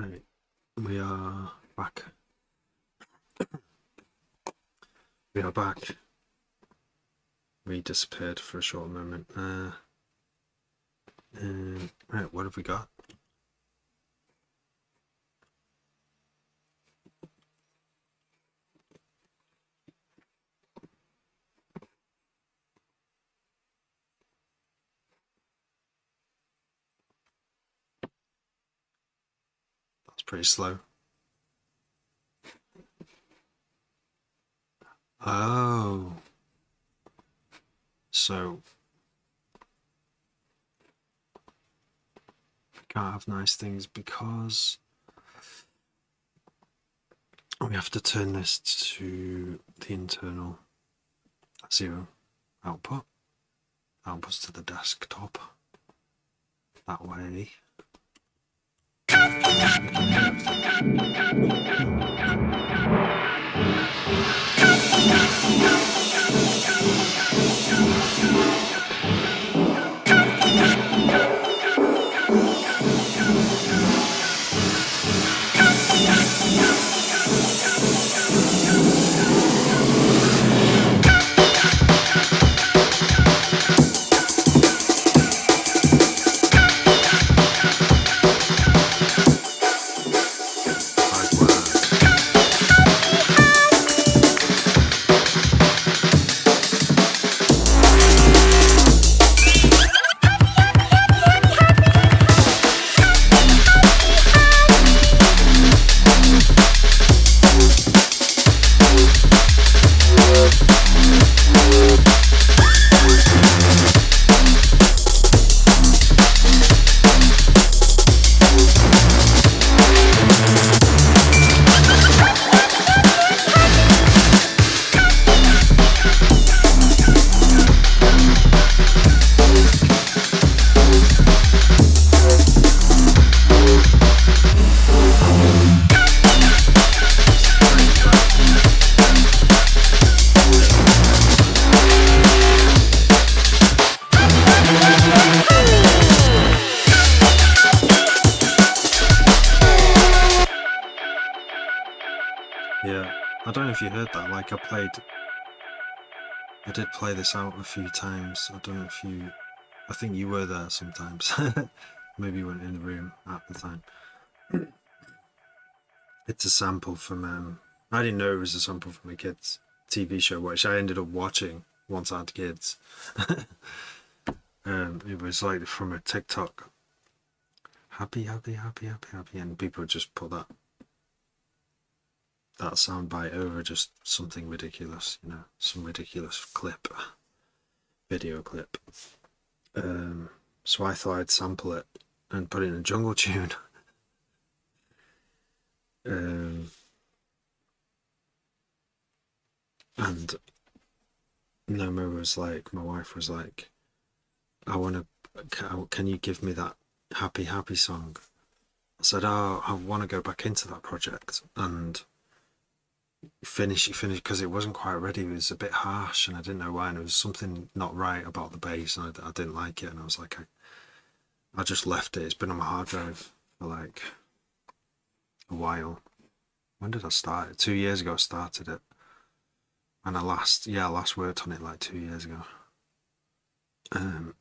Right, we are back. We are back. We disappeared for a short moment. Right, what have we got? That's pretty slow. Oh, so I can't have nice things because we have to turn this to the internal 0 output. Outputs to the desktop. That way. Yeah, I don't know if you heard that. Like I did play this out a few times. I don't know if I think you were there sometimes. Maybe you weren't in the room at the time. It's a sample from, I didn't know it was a sample from a kid's TV show, which I ended up watching once I had kids. It was like from a TikTok. Happy, happy, happy, happy, happy. And people just put that soundbite over just something ridiculous, some ridiculous video clip. So I thought I'd sample it and put it in a jungle tune. And Noma was like, my wife was like, can you give me that happy, happy song? I said, oh, I want to go back into that project and finish because it wasn't quite ready. It was a bit harsh and I didn't know why, and there was something not right about the bass and I didn't like it, and I was like, I just left it. It's been on my hard drive for like a while. When did I start it? 2 years ago I started it, and I last worked on it like 2 years ago. And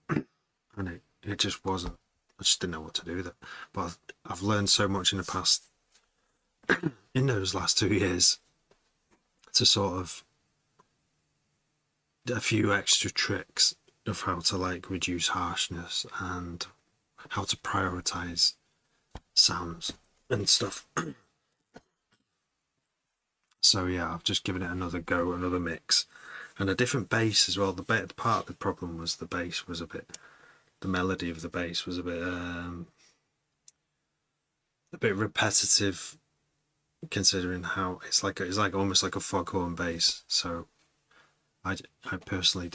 it just wasn't, I just didn't know what to do with it. But I've learned so much in the past in those last 2 years to sort of a few extra tricks of how to like reduce harshness and how to prioritize sounds and stuff. So yeah, I've just given it another go, another mix, and a different bass as well. The part of the problem was the bass was the melody of the bass was a bit repetitive, considering how it's like almost like a foghorn bass. So I personally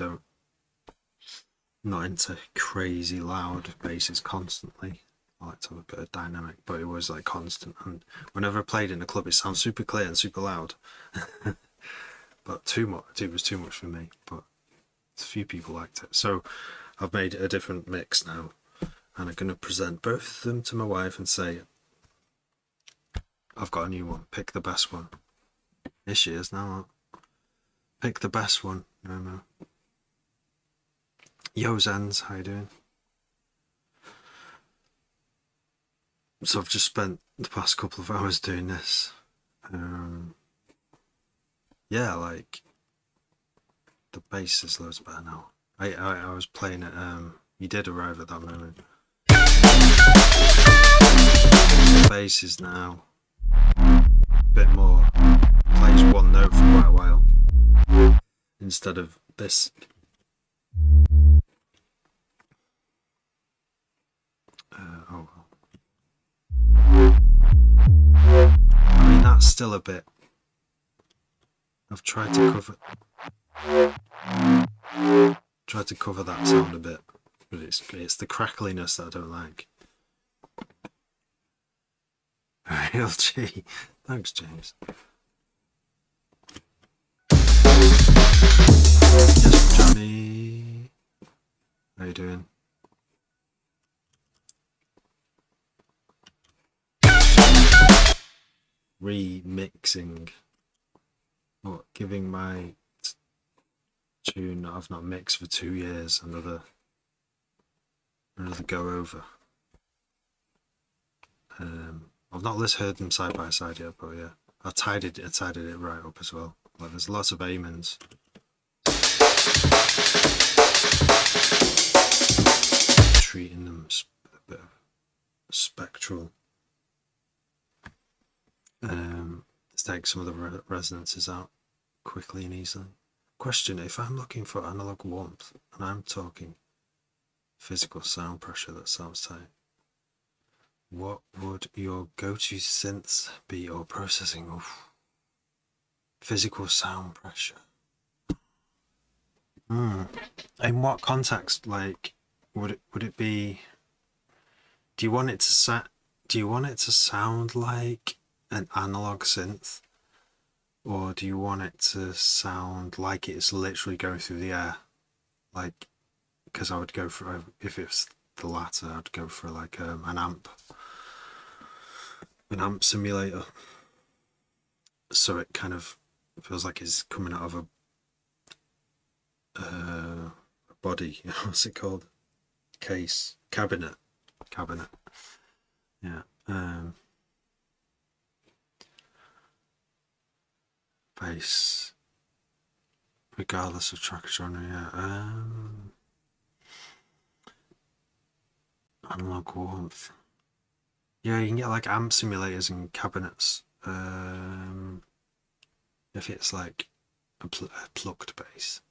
not into crazy loud basses constantly. I like to have a bit of dynamic, but it was like constant, and whenever I played in a club it sounds super clear and super loud. But too much, it was too much for me, but a few people liked it. So I've made a different mix now, and I'm going to present both of them to my wife and say, I've got a new one. Pick the best one. Here she is now. Pick the best one. No. Yo Zens, how you doing? So I've just spent the past couple of hours doing this. Yeah, like the bass is loads better now. I was playing it. You did arrive at that moment. The bass is now a bit more. Plays one note for quite a while instead of this. Oh well. I mean, that's still a bit. I've tried to cover that sound a bit, but it's the crackliness that I don't like. LG, thanks James. Yes, Johnny. How you doing? Remixing. What, giving my tune that I've not mixed for 2 years another go over. I've not heard them side by side yet, but yeah, I tidied it right up as well. Like there's lots of amens. Treating them a bit of spectral. Let's take some of the resonances out quickly and easily. Question: if I'm looking for analog warmth and I'm talking physical sound pressure that sounds tight, what would your go-to synths be or processing? Oof. Physical sound pressure. In what context? Like, would it be? Do you want it to sound like an analog synth, or do you want it to sound like it's literally going through the air? Like, because I would go for, if it's the latter, I'd go for like an amp simulator, so it kind of feels like it's coming out of a body. What's it called? Case, cabinet. Yeah. Bass, regardless of track genre. Yeah. Analog warmth. Yeah, you can get like amp simulators and cabinets. If it's like a plucked bass.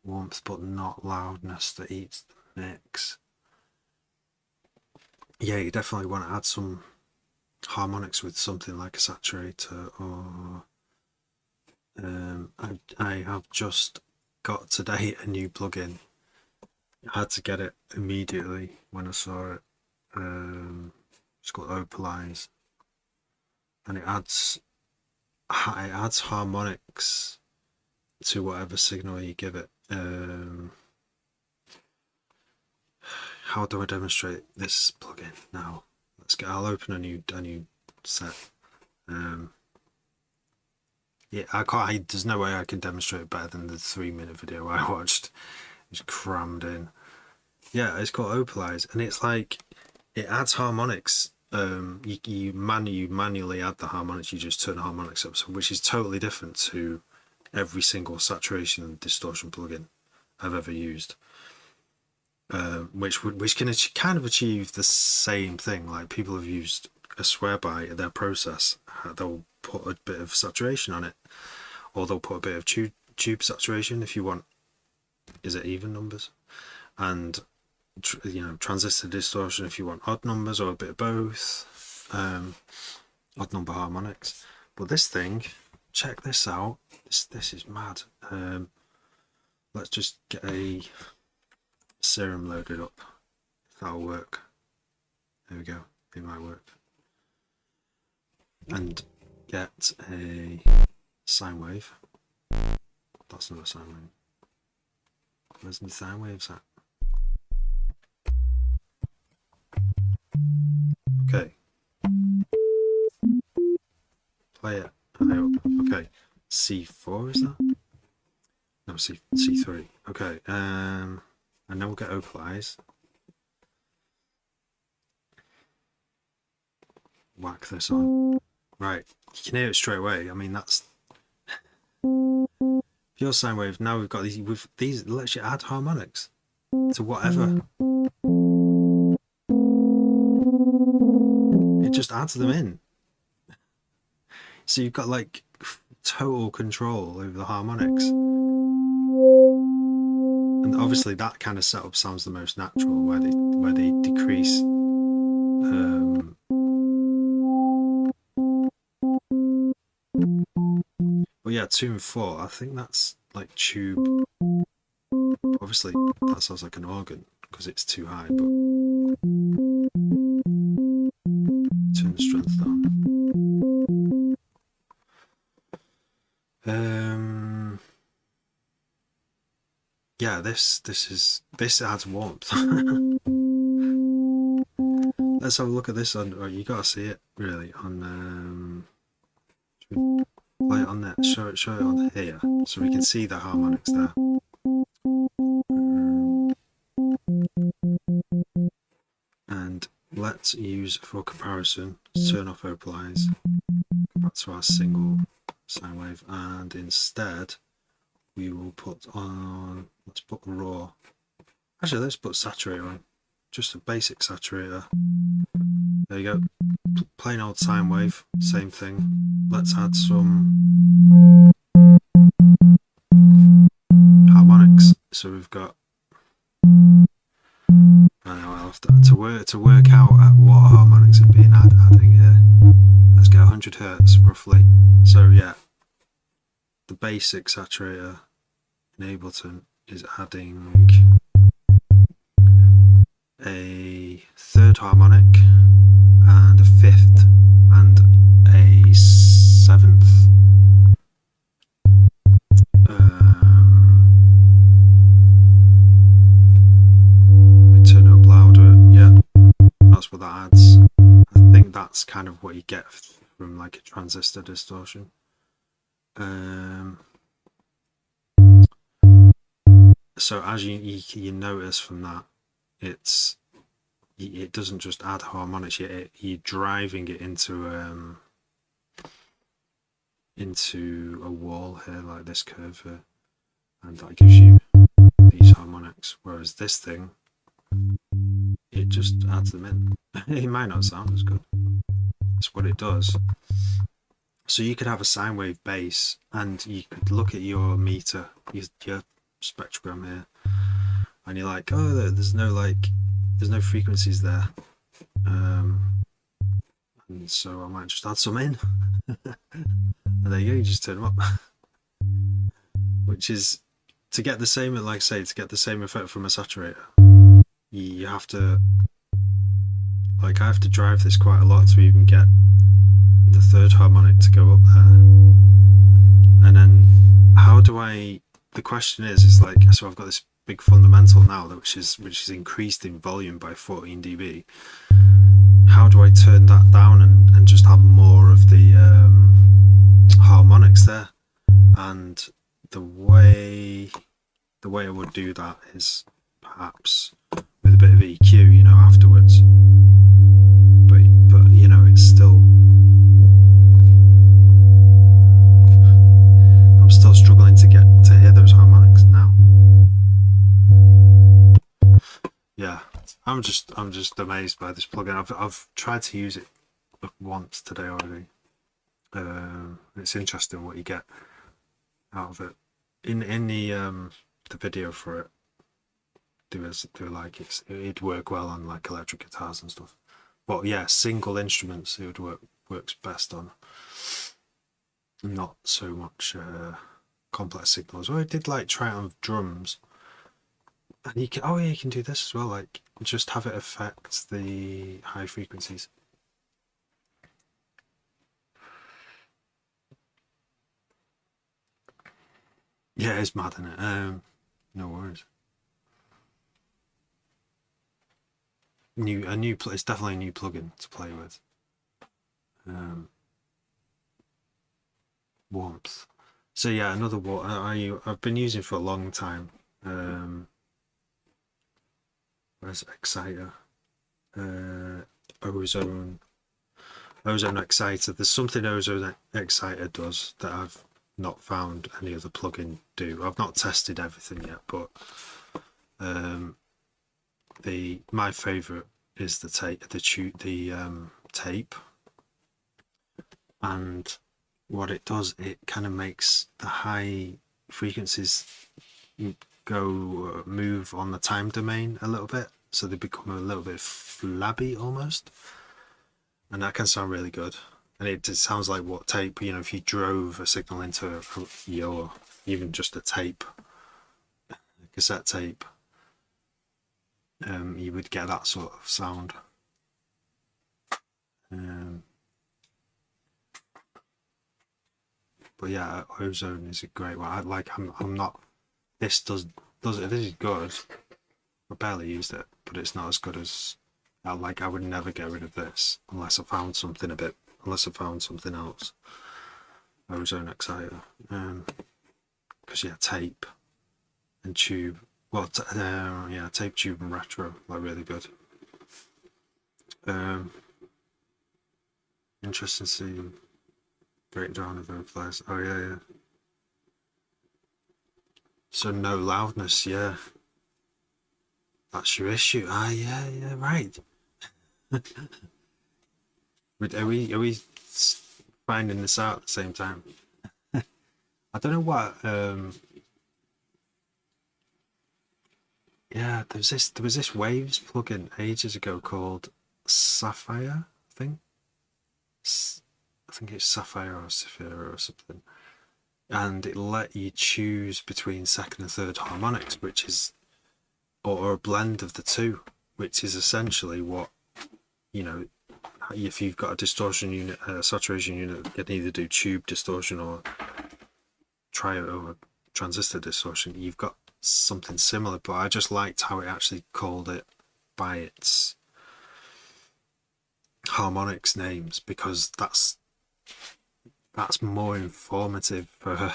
Warmth but not loudness that eats the mix. Yeah, you definitely want to add some harmonics with something like a saturator, or I have just got today a new plugin. I had to get it immediately when I saw it. It's called Opalize, and it adds harmonics to whatever signal you give it. How do I demonstrate this plugin now? I'll open a new set. Yeah, I can't. There's no way I can demonstrate it better than the 3-minute video I watched. It's crammed in. Yeah, it's called Opalize, and it's like it adds harmonics. You manually add the harmonics. You just turn the harmonics up, which is totally different to every single saturation and distortion plugin I've ever used. Which can kind of achieve the same thing. Like people have used a swear by their process. They'll put a bit of saturation on it, or they'll put a bit of tube saturation if you want. Is it even numbers? And transistor distortion if you want odd numbers, or a bit of both. Odd number harmonics. But this thing, check this out. This is mad. Let's just get a serum loaded up. That'll work. There we go. It might work. And get a sine wave. That's not a sine wave. Where's the sine waves at? Okay. C4, is that? No, C3. Okay, and then we'll get Vocalize. Whack this on. Right, you can hear it straight away. I mean, that's pure sine wave. Now we've got these. With these, it lets you add harmonics to whatever. It just adds them in. So you've got like total control over the harmonics. And obviously that kind of setup sounds the most natural, where they decrease but yeah, 2 and 4, I think that's like tube. Obviously that sounds like an organ because it's too high, but turn the strength down. Yeah, this adds warmth. Let's have a look at this on. Oh, you gotta see it really on. Play it on there. Show it on here, so we can see the harmonics there. And let's use, for comparison, turn off Vocalize. Go back to our single sine wave, and instead we will put on. Let's put raw. Actually, let's put saturator on. Just a basic saturator. There you go. Plain old sine wave, same thing. Let's add some harmonics. So we've got. I know I'll have to work out at what harmonics are being adding here. Let's get 100 Hertz roughly. So yeah, the basic saturator in Ableton is adding a third harmonic and a fifth and a seventh. We turn it up louder. Yeah, that's what that adds. I think that's kind of what you get from like a transistor distortion. So as you notice from that, it doesn't just add harmonics, you're driving it into a wall here, like this curve here, and that gives you these harmonics, whereas this thing, it just adds them in. It might not sound as good. That's what it does. So you could have a sine wave bass, and you could look at your meter, your spectrogram here, and you're like, oh, there's no frequencies there, and so I might just add some in. And there you go, you just turn them up. Which is, to get the same, like I say, to get the same effect from a saturator, you have to, like, I have to drive this quite a lot to even get the third harmonic to go up there. And then how do the question is like, so I've got this big fundamental now which is increased in volume by 14 dB. How do I turn that down and just have more of the harmonics there? And the way I would do that is perhaps with a bit of EQ, you know, afterwards. But you know, it's still, I'm still struggling to hear those harmonics now. Yeah, I'm just amazed by this plugin. I've tried to use it once today already. It's interesting what you get out of it. In the video for it, do like it'd work well on like electric guitars and stuff. But yeah, single instruments it would works best on. Not so much complex signals. Well, I did like try it on drums. And you can do this as well, like just have it affect the high frequencies. Yeah, it's mad, isn't it? No worries. It's definitely a new plugin to play with. Warmth. So yeah, another what I've been using for a long time. Where's Exciter? Uh, Ozone. Ozone Exciter. There's something Ozone Exciter does that I've not found any other plugin do. I've not tested everything yet, but um, the my favorite is the tape, and what it does, it kind of makes the high frequencies go move on the time domain a little bit, so they become a little bit flabby almost, and that can sound really good. And it sounds like what tape, if you drove a signal into your, even just a tape, a cassette tape, you would get that sort of sound. But yeah, Ozone is a great one. I'm not. This is good. I barely used it, but it's not as good as. I would never get rid of this unless I found something unless I found something else. Ozone Exciter. Because yeah, tape and tube. Well, yeah, tape, tube, and retro like really good. Interesting to see breaking down of overflows. Oh yeah. So no loudness, yeah. That's your issue. Yeah, right. Are we finding this out at the same time? I don't know what. Yeah, there was this Waves plugin ages ago called Sapphire. I think it's Sapphire or Sapphire or something, and it let you choose between second and third harmonics, which is or a blend of the two, which is essentially what if you've got a distortion unit, a saturation unit, you can either do tube distortion or over transistor distortion. You've got something similar, but I just liked how it actually called it by its harmonics names, because that's more informative for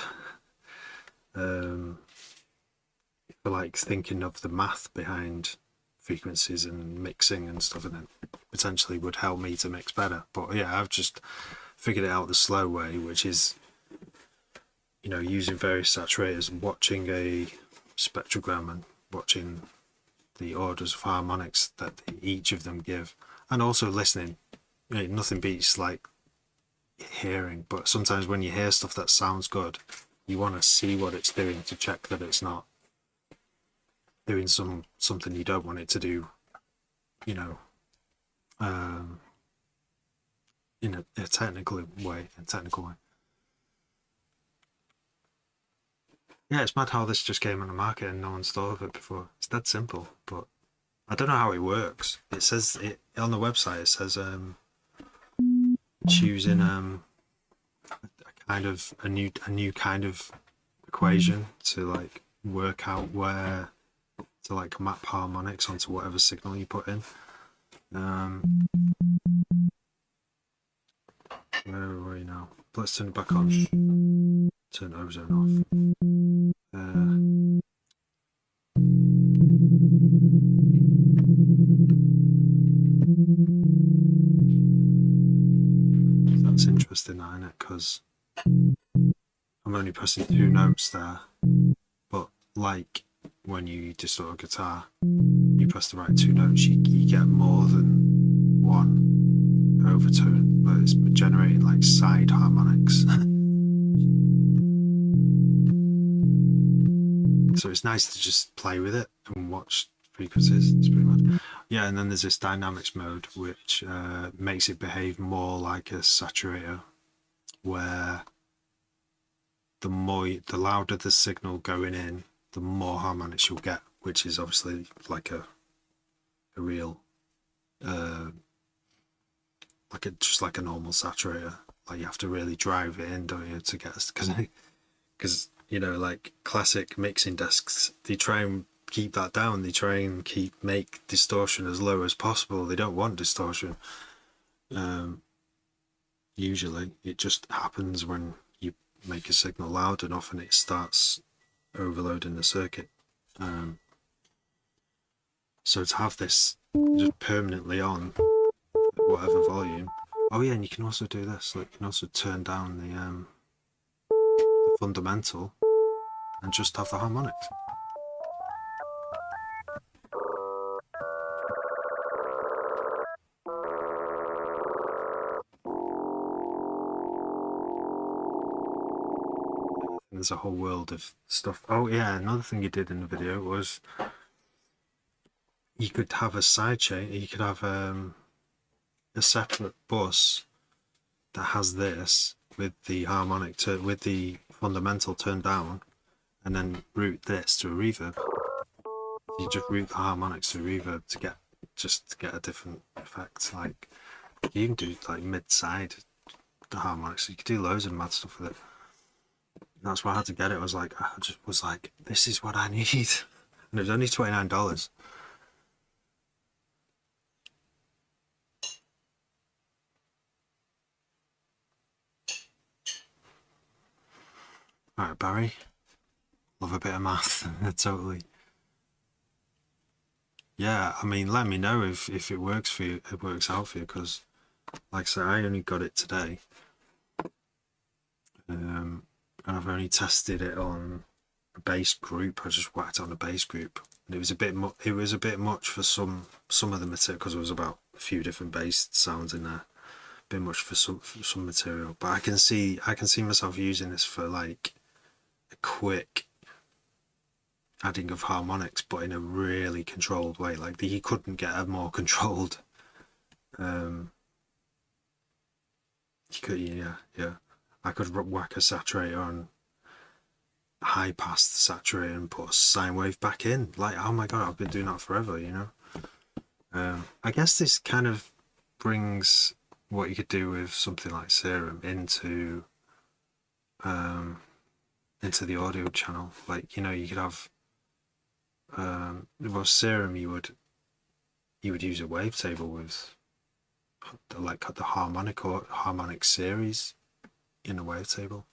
like thinking of the math behind frequencies and mixing and stuff, and it potentially would help me to mix better. But yeah, I've just figured it out the slow way, which is using various saturators and watching a spectrogram and watching the orders of harmonics that each of them give, and also listening. Nothing beats like hearing, but sometimes when you hear stuff that sounds good, you want to see what it's doing to check that it's not doing something you don't want it to do, in a technical way. Yeah, it's mad how this just came on the market and no one's thought of it before. It's that simple, but I don't know how it works. It says it on the website. It says choosing a kind of a new kind of equation to like work out where to like map harmonics onto whatever signal you put in. Where are we now? Let's turn it back on. Turn Ozone off. That's interesting, isn't it? Because I'm only pressing 2 notes there, but like when you distort a guitar, you press the right 2 notes, you get more than one overtone, but it's generating like side harmonics. So it's nice to just play with it and watch frequencies. It's pretty much, yeah. And then there's this dynamics mode, which makes it behave more like a saturator, where the louder the signal going in, the more harmonics you'll get, which is obviously like a real just like a normal saturator. Like you have to really drive it in, don't you, to get, because like classic mixing desks, they try and keep that down. They try and make distortion as low as possible. They don't want distortion. Usually it just happens when make a signal loud enough and it starts overloading the circuit. So to have this just permanently on at whatever volume. Oh yeah, and you can also do this. Like you can also turn down the fundamental and just have the harmonics. And there's a whole world of stuff. Oh yeah, another thing you did in the video was you could have a sidechain. You could have a separate bus that has this with the harmonic with the fundamental turned down, and then route this to a reverb. You just route the harmonics to a reverb to get a different effect. Like you can do like mid-side the harmonics. You could do loads of mad stuff with it. That's why I had to get it. I just was like, this is what I need, and it was only $29. All right, Barry. Love a bit of math. Totally. Yeah, I mean, let me know if it works for you. It works out for you, because, like I said, I only got it today, and I've only tested it on a bass group. I just whacked on a bass group, and it was a bit much for some of the material, because there was about a few different bass sounds in there. A bit much for some material, but I can see myself using this for like a quick adding of harmonics, but in a really controlled way. Like he couldn't get a more controlled. You could, yeah. I could whack a saturator on high pass the saturator and put a sine wave back in. Like, oh my god, I've been doing that forever, you know. I guess this kind of brings what you could do with something like Serum into the audio channel. Like, you know, you could have well, Serum, you would use a wavetable with the harmonic series in a wavetable.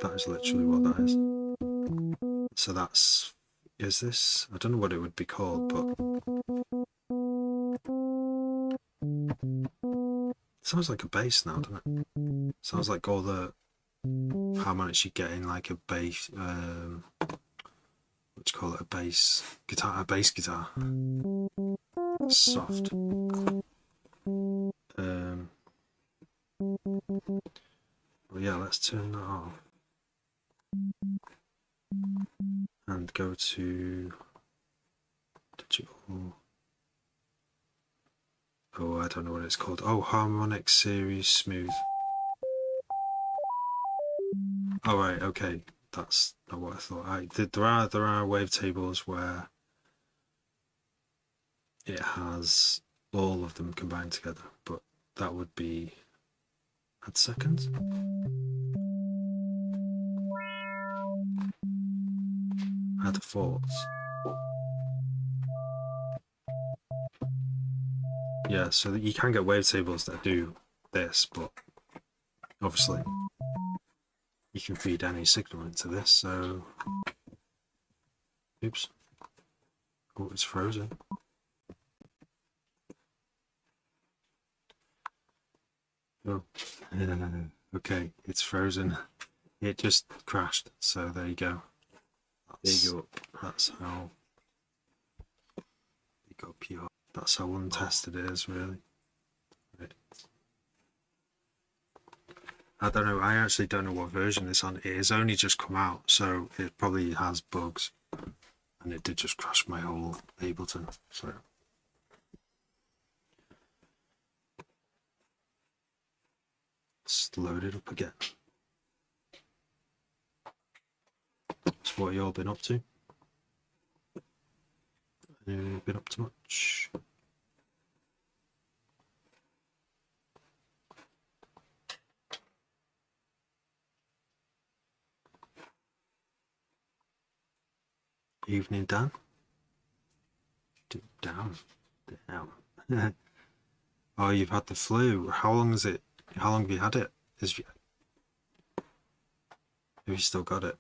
That is literally what that is. So is this? I don't know what it would be called, but it sounds like a bass now, doesn't it? Sounds like all the harmonics you get in like a bass. What do you call it? A bass guitar. Soft. Well, yeah, let's turn that off and go to digital. Oh, I don't know what it's called. Oh, harmonic series smooth. Oh right, okay, that's not what I thought. There are wavetables where it has all of them combined together, but that would be add seconds. Add fourths. Yeah, so you can get wavetables that do this, but obviously you can feed any signal into this, so oops. Oh, it's frozen. Oh, okay, it's frozen. It just crashed, so there you go. That's how you go pure. That's how untested it is, really. Right. I don't know. I actually don't know what version it's on. It has only just come out, so it probably has bugs, and it did just crash my whole Ableton. So let's load it up again. So what have you all been up to? Been up to much? Evening, Dan. Down. Oh, you've had the flu. How long have you had it? Have you still got it?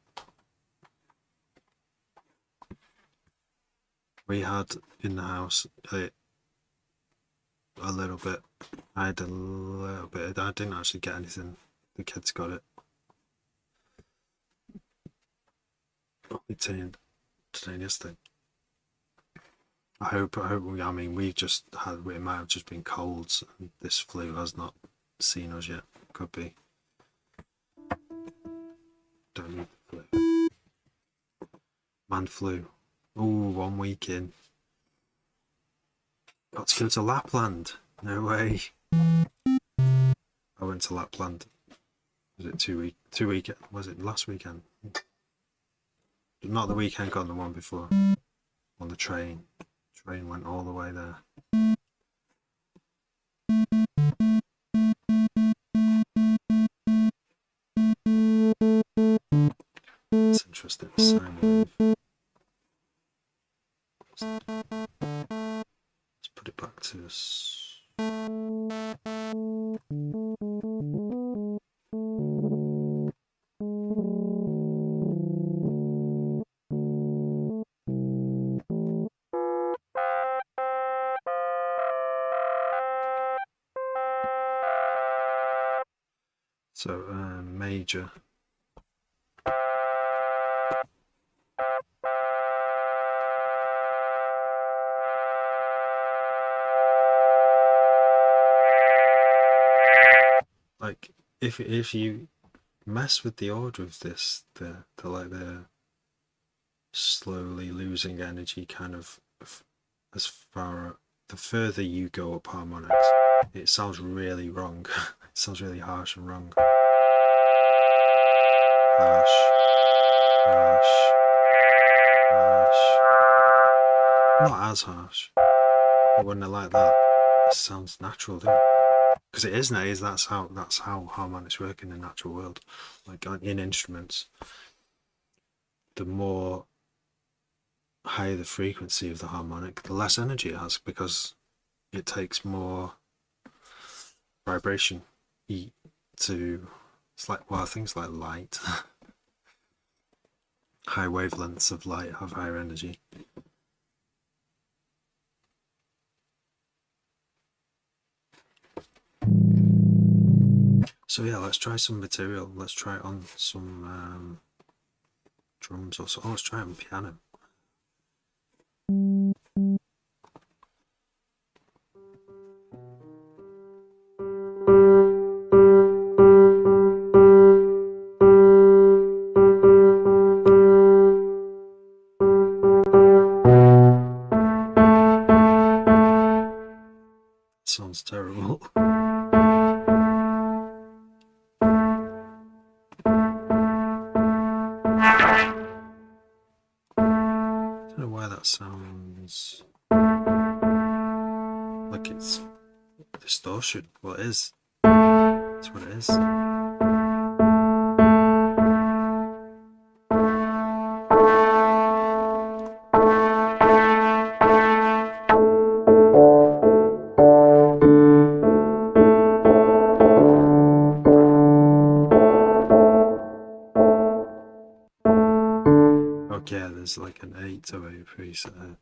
We had in the house a little bit. I had a little bit. I didn't actually get anything. The kids got it. We turned today and yesterday. I hope. I mean, we just had. It might have just been colds. And this flu has not seen us yet. Could be. Don't need the flu. Man flu. Ooh, 1 week in. Got to go to Lapland. No way. I went to Lapland. Was it 2 week? Was it last weekend? Not the weekend, got the one before. On the train. Train went all the way there. It's interesting. Sine wave. Let's put it back to us. So major. Like if you mess with the order of this, the slowly losing energy kind of as far the further you go up harmonics, it sounds really wrong. It sounds really harsh and wrong. Harsh, harsh, harsh. Not as harsh. But when they're like that, it sounds natural, doesn't it? Because it is nowadays. That's how harmonics work in the natural world. Like in instruments, the more higher the frequency of the harmonic, the less energy it has, because it takes more vibration to. It's like, well, things like light. High wavelengths of light have higher energy. So yeah, let's try some material. Let's try it on some drums or so. Oh, let's try it on piano. Sounds terrible. I don't know why that sounds like it's distortion. Well, it is. That's what it is. Okay, there's like an 808 preset there.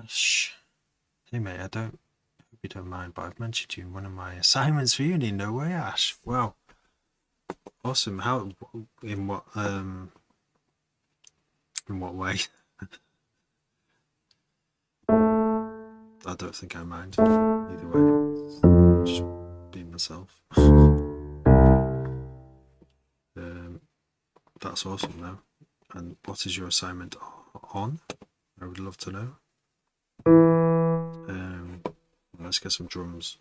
Shh. Hey mate, I hope you don't mind, but I've mentioned you in one of my assignments for uni. No way, Ash. Wow. Awesome. How? In what? In what way? I don't think I mind. Either way, just be myself. That's awesome, though. And what is your assignment on? I would love to know. Let's get some drums.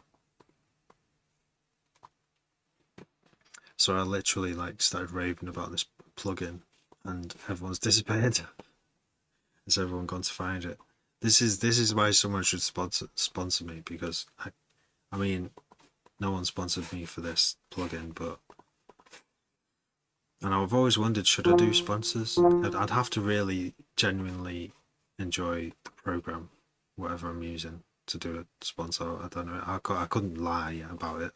So I literally started raving about this plugin, and everyone's disappeared. Has everyone gone to find it? This is why someone should sponsor me, because I mean, no one sponsored me for this plugin, but. And I've always wondered, should I do sponsors? I'd have to really genuinely enjoy the program, whatever I'm using, to do a sponsor. I don't know. I couldn't lie about it.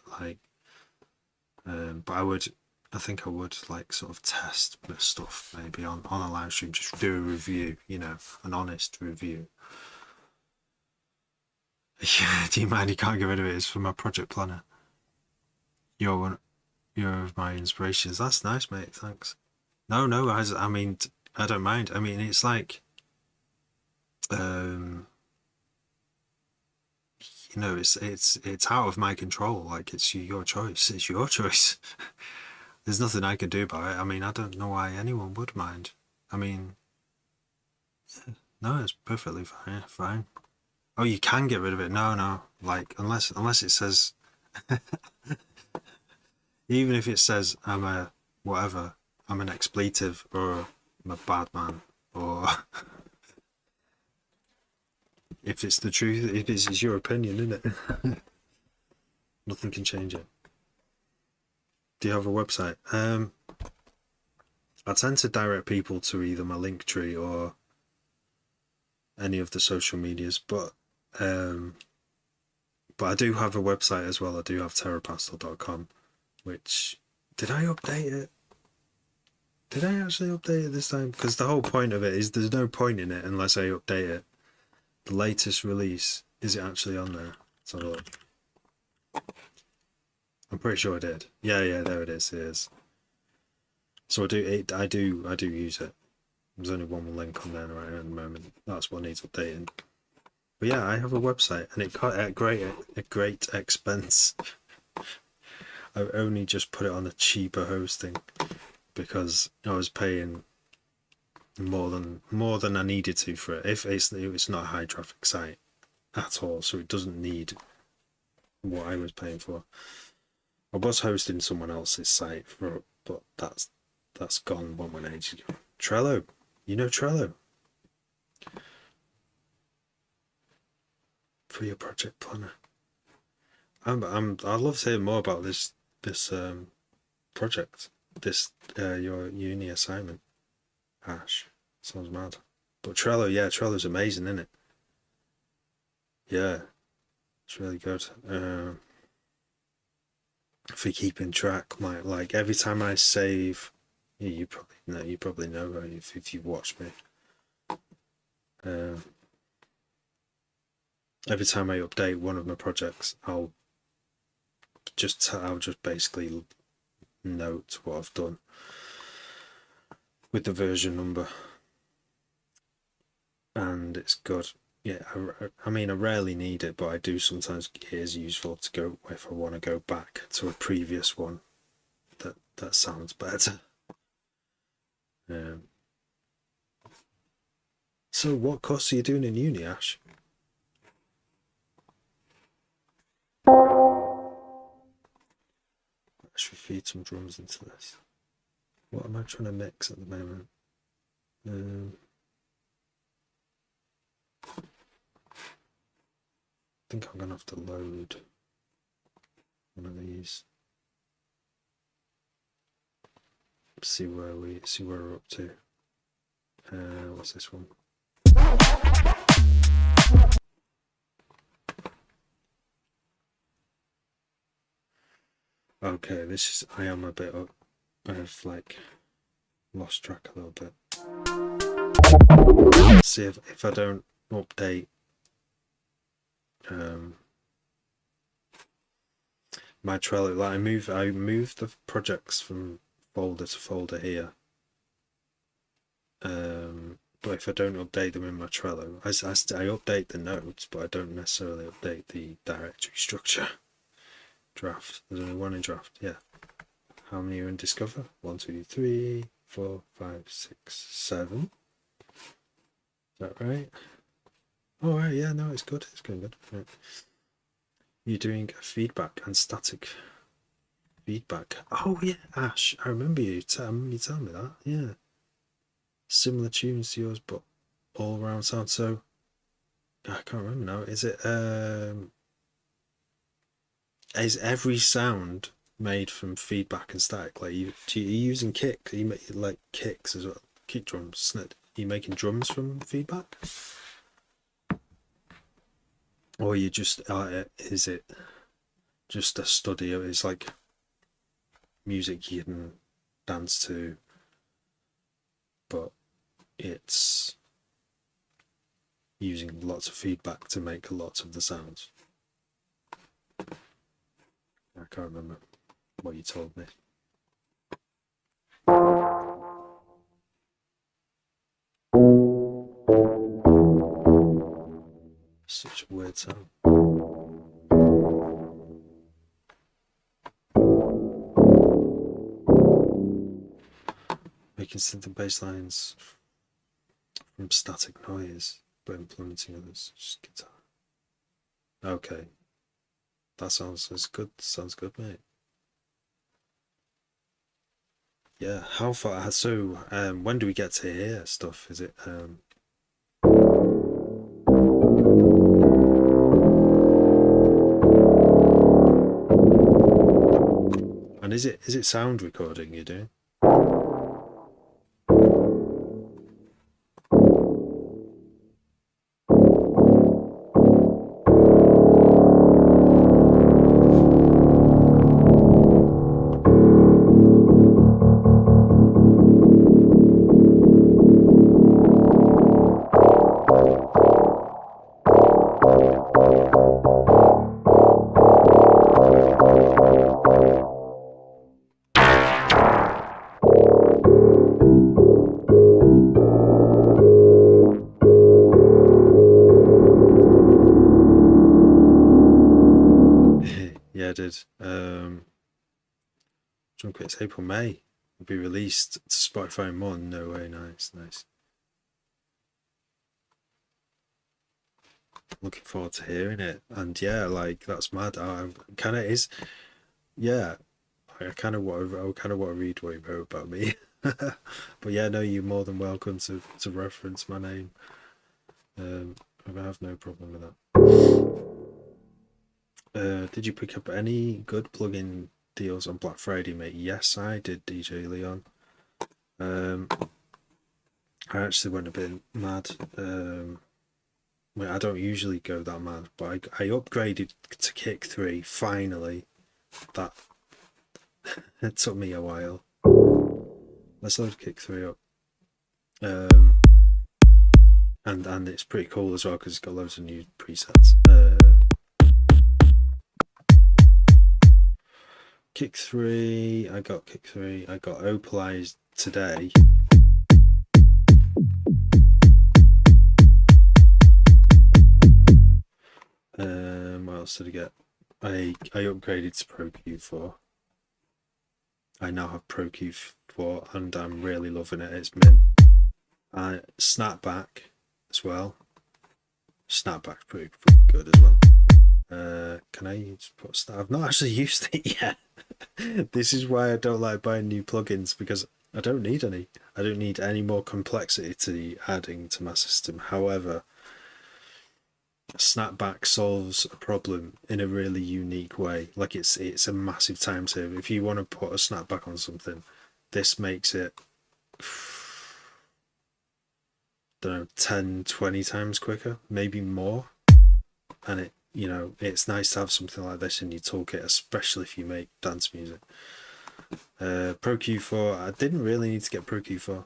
But I think I would like sort of test the stuff maybe on a live stream, just do a review, you know, an honest review. Yeah, do you mind? You can't get rid of it. It's for my project planner. You're one. You're my inspirations. That's nice, mate. Thanks. No, no. I mean, I don't mind. I mean, it's like, um, you know, it's out of my control. Like it's your choice. It's your choice. There's nothing I can do about it. I mean, I don't know why anyone would mind. I mean, no, it's perfectly fine. Fine. Oh, you can get rid of it. No, no. Like unless it says, even if it says I'm a whatever, I'm an expletive or I'm a bad man, or if it's the truth, if it's your opinion, isn't it? Nothing can change it. Do you have a website? I tend to direct people to either my Linktree or any of the social medias, but I do have a website as well. I do have terrapastel.com, which did I update it? Did I actually update it this time? Because the whole point of it is there's no point in it unless I update it. The latest release, is it actually on there? Let's have a look. I'm pretty sure I did. Yeah, there it is. It is. So I do use it. There's only one link on there right at the moment. That's what needs updating. But yeah, I have a website, and it got at great expense. I only just put it on a cheaper hosting because I was paying more than I needed to for it. If it's not a high traffic site at all, so it doesn't need what I was paying for. I was hosting someone else's site but that's gone one age ago. Trello, you know Trello for your project planner. I'd love to hear more about this project, this your uni assignment. Ash, sounds mad. But Trello, yeah, Trello's amazing, isn't it? Yeah, it's really good. For keeping track, like every time I save, you probably know if you watch me. Every time I update one of my projects, I'll just basically note what I've done with the version number, and it's good. Yeah, I mean, I rarely need it, but I do sometimes. It is useful to go if I want to go back to a previous one that sounds better. So, what course are you doing in uni, Ash? I should feed some drums into this. What am I trying to mix at the moment? I think I'm gonna have to load one of these. See where we're up to. What's this one? Okay, I am a bit up. I've like lost track a little bit. See if I don't update my Trello. Like I move the projects from folder to folder here. But if I don't update them in my Trello, I update the notes, but I don't necessarily update the directory structure. Draft. There's only one in draft. Yeah. How many are in Discover? 1, 2, 3, 4, 5, 6, 7. Is that right? Oh, right. Yeah. No, it's good. It's going good. Right. You're doing feedback and static feedback. Oh yeah, Ash. I remember you telling me that. Yeah. Similar tunes to yours, but all around sound. So I can't remember now. Is every sound made from feedback and static? Like you using kick? Are you make like kicks as well? Kick drums, snare. Are you making drums from feedback? Or you just is it just a study of it's like music you can dance to, but it's using lots of feedback to make lots of the sounds. I can't remember what you told me. Such a weird sound. Making synth bass lines from static noise, but implementing others. Just guitar. Okay. That sounds good. Sounds good, mate. Yeah. How far? So, when do we get to hear stuff? Is it and is it sound recording you're doing? Yeah, I did. Drum Kits April May will be released to Spotify Mon. No way, nice. Looking forward to hearing it. And yeah, like that's mad. I kind of is. Yeah, I kind of want to read what he wrote about me. But yeah, no, you're more than welcome to reference my name. I have no problem with that. Did you pick up any good plugin deals on Black Friday, mate? Yes, I did, DJ Leon. I actually went a bit mad. I don't usually go that mad, but I upgraded to Kick 3 finally. That it took me a while. Let's load Kick 3 up. And it's pretty cool as well because it's got loads of new presets. Kick 3, I got Kick 3, I got Opalized today. What else did I get? I upgraded to Pro Q4. I now have Pro Q4 and I'm really loving it. It's mint. Snapback as well. Snapback's pretty good as well. Can I put I've not actually used it yet. This is why I don't like buying new plugins, because I don't need any. I don't need any more complexity to adding to my system. However, Snapback solves a problem in a really unique way. Like it's a massive time saver. If you want to put a snapback on something, this makes it, don't know, 10, 20 times quicker, maybe more. And it, you know, it's nice to have something like this in your toolkit, especially if you make dance music. Pro Q4, I didn't really need to get Pro Q4,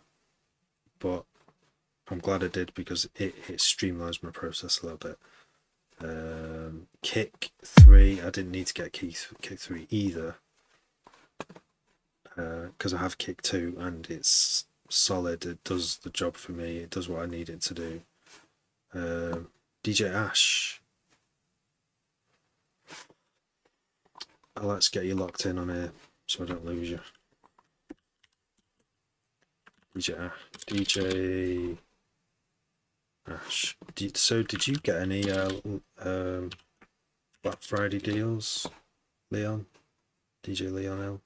but I'm glad I did because it streamlines my process a little bit. Kick 3, I didn't need to get Kick 3 either, because I have Kick 2 and it's solid. It does the job for me. It does what I need it to do. DJ Ash, let's get you locked in on here so I don't lose you. DJ Ash. So did you get any Black Friday deals, Leon? DJ Leon L?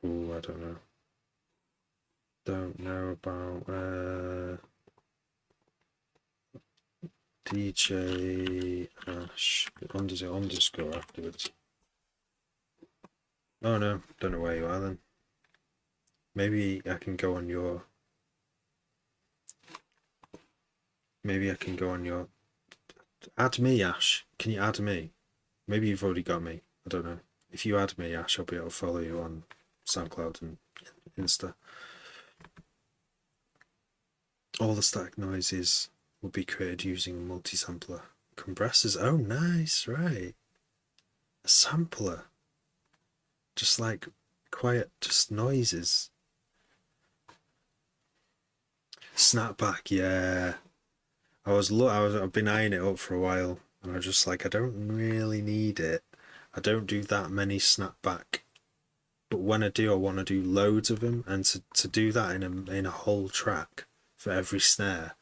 Oh, I don't know. Don't know about DJ Ash. Does it underscore afterwards? Oh no, don't know where you are then. Maybe I can go on your Maybe I can go on your... Add me, Ash. Can you add me? Maybe you've already got me. I don't know. If you add me, Ash, I'll be able to follow you on SoundCloud and Insta. All the static noises will be created using a multi-sampler. Compressors. Oh, nice. Right. A sampler. Just like quiet, just noises. Snapback. Yeah. I've been eyeing it up for a while, and I was just like, I don't really need it. I don't do that many snapback, but when I do, I want to do loads of them, and to do that in a whole track for every snare,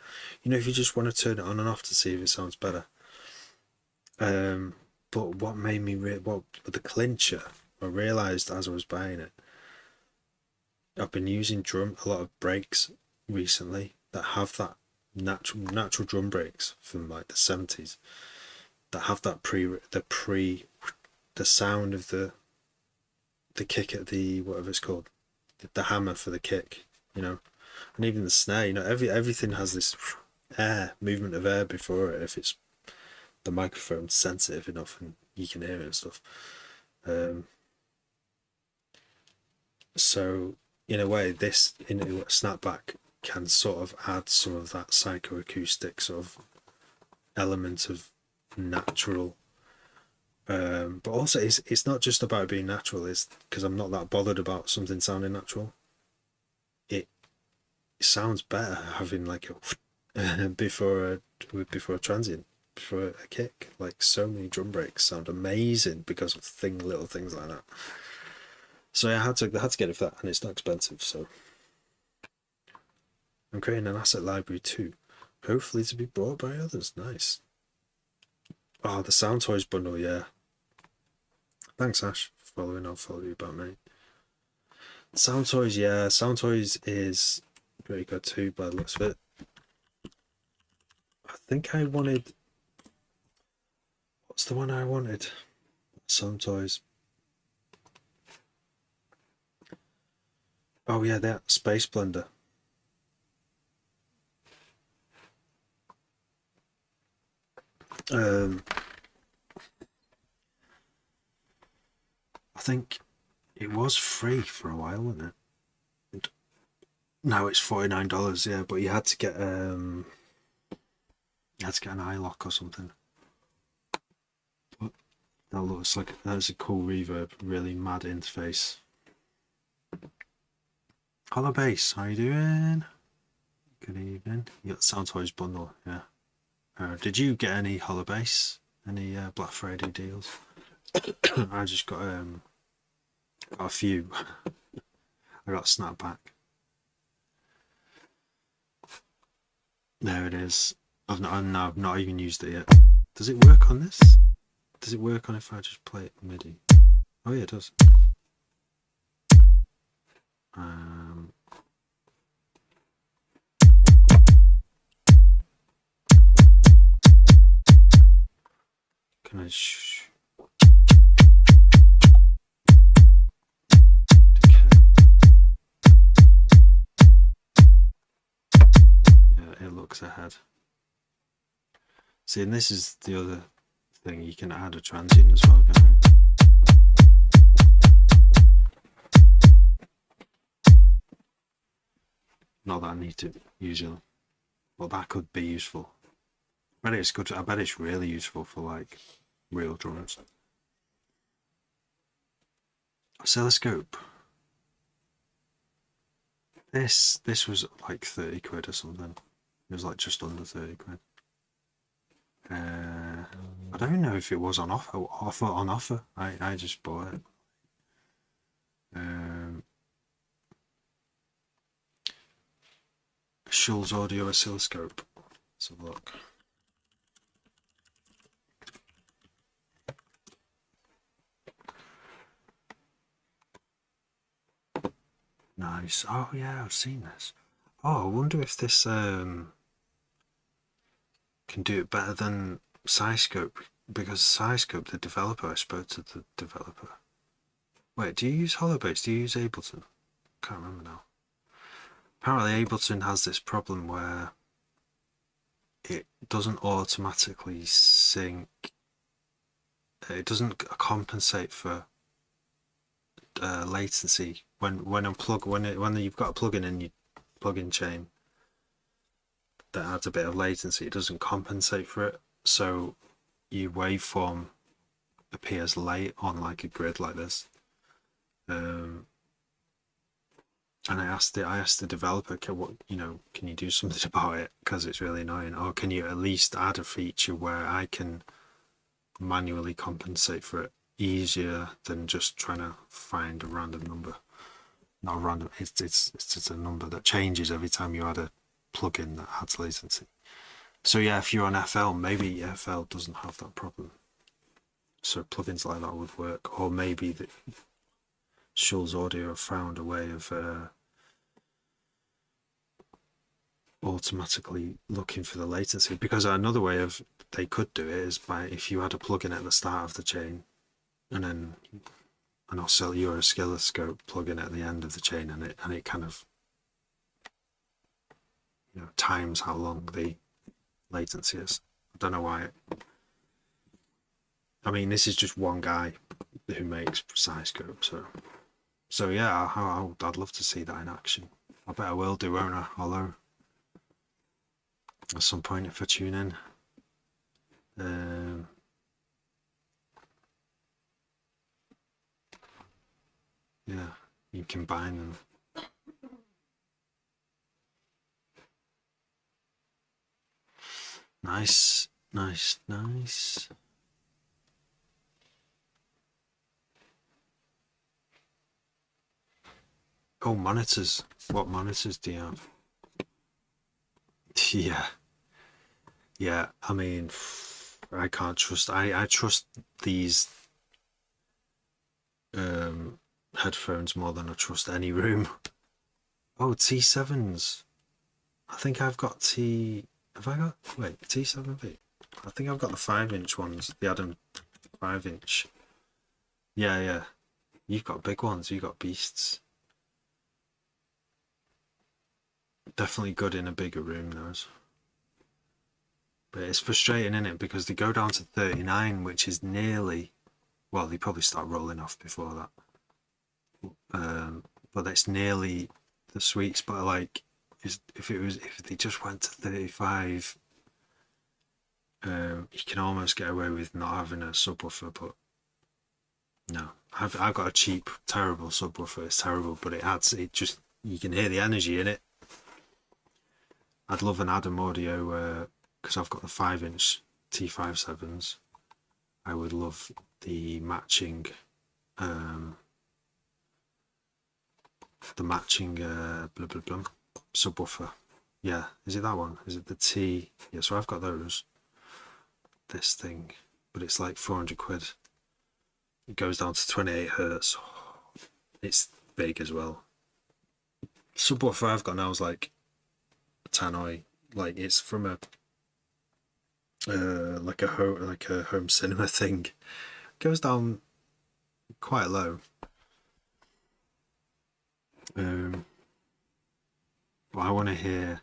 you know, if you just want to turn it on and off to see if it sounds better. But what made me what the clincher, I realised as I was buying it, I've been using a lot of breaks recently that have that natural drum breaks from like the 70s that have that the sound of the kick at the whatever it's called, the hammer for the kick, you know, and even the snare, you know, everything has this movement of air before it if it's the microphone's sensitive enough and you can hear it and stuff. So in a way, this in a snapback can sort of add some of that psychoacoustic sort of element of natural, but also it's not just about being natural. It's because I'm not that bothered about something sounding natural. It sounds better having like a before a transient, before a kick. Like so many drum breaks sound amazing because of little things like that. So I had to get it for that, and it's not expensive. So I'm creating an asset library too, hopefully to be bought by others. Nice. Oh, the Sound Toys bundle, yeah. Thanks, Ash, for following. I'll follow you back, mate. Sound Toys, yeah. Sound Toys is pretty good too, by the looks of it. I think I wanted... What's the one I wanted? Sound Toys. Oh, yeah, that Space Blender. I think it was free for a while, wasn't it? Now it's $49, yeah, but you had to get an iLock or something. But that looks like that's a cool reverb, really mad interface. Hello Bass, how you doing? Good evening. You got the Sound Toys bundle, yeah. Did you get any Hollow Bass? Any Black Friday deals? I just got a few. I got a snapback. There it is. I've not even used it yet. Does it work on this? Does it work on if I just play it MIDI? Oh yeah, it does. Can I yeah, it looks ahead. See, and this is the other thing, you can add a transient as well, can you? Not that I need to usually, but that could be useful. I bet it's good. I bet it's really useful for like real drums. Oscilloscope. This was like 30 quid or something. It was like just under 30 quid. I don't know if it was on offer. I just bought it. Schulz Audio Oscilloscope. Let's have a look. Nice. Oh yeah, I've seen this. Oh, I wonder if this can do it better than SciScope, because SciScope, the developer, I spoke to the developer. Wait, do you use Holobase? Do you use Ableton? Can't remember now. Apparently Ableton has this problem where it doesn't automatically sync. It doesn't compensate for latency when you've got a plugin in your plugin chain that adds a bit of latency. It doesn't compensate for it, so your waveform appears late on like a grid like this. And I asked the developer, can you do something about it, because it's really annoying, or can you at least add a feature where I can manually compensate for it easier than just trying to find a random number. Not a random, it's just a number that changes every time you add a plugin that adds latency. So yeah, if you're on FL, maybe FL doesn't have that problem, so plugins like that would work. Or maybe the Schulz Audio have found a way of automatically looking for the latency, because another way of they could do it is by, if you had a plugin at the start of the chain and then an oscilloscope plugin at the end of the chain, and it kind of times how long the latency is. I don't know why. I mean, this is just one guy who makes precise scope, so yeah, I'd love to see that in action. I bet I will do, won't I? Although at some point, if I tune in, yeah, you combine them. Nice. Oh, monitors. What monitors do you have? Yeah. I mean, I can't trust. I trust these headphones more than I trust any room. Oh, T7s. I think I've got Have I got? Wait, T7V. I think I've got the 5-inch ones. The Adam 5-inch. Yeah. You've got big ones. You've got beasts. Definitely good in a bigger room, those. But it's frustrating, isn't it? Because they go down to 39, which is nearly... Well, they probably start rolling off before that. But that's nearly the sweet spot. Like, if they just went to 35, you can almost get away with not having a subwoofer. But no, I've got a cheap, terrible subwoofer. It's terrible, but you can hear the energy in it. I'd love an Adam Audio, because I've got the 5-inch T57s. I would love the matching subwoofer. Yeah, is it that one? Is it the T? Yeah, so I've got those. This thing, but it's like 400 quid. It goes down to 28 hertz. It's big as well. Subwoofer I've got now is like a tannoy. Like, it's from a like a home cinema thing. It goes down quite low. But I want to hear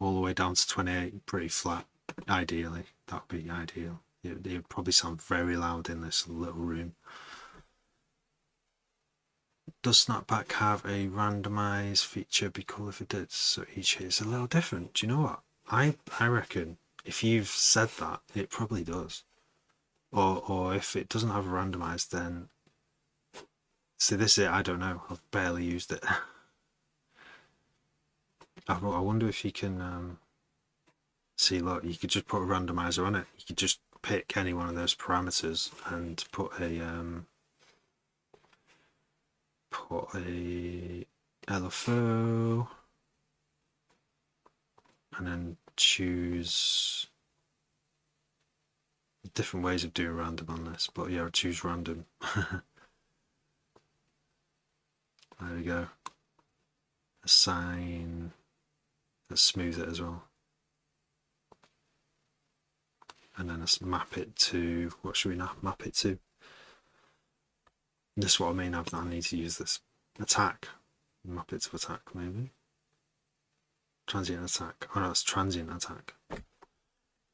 all the way down to 28 pretty flat. Ideally, that would be ideal. It would probably sound very loud in this little room. Does Snapback have a randomize feature? Be cool if it did. So each hit is a little different. Do you know what? I reckon if you've said that, it probably does. Or if it doesn't have a randomize, then see, this is it. I don't know. I've barely used it. I wonder if you can see. Look, you could just put a randomizer on it. You could just pick any one of those parameters and put a LFO, and then choose different ways of doing random on this, but yeah, I'll choose random. There we go. Assign. Let's smooth it as well. And then let's map it to, what should we map it to? This is what I mean. I need to use this. Attack. Map it to attack, maybe. Transient attack. Oh no, it's transient attack.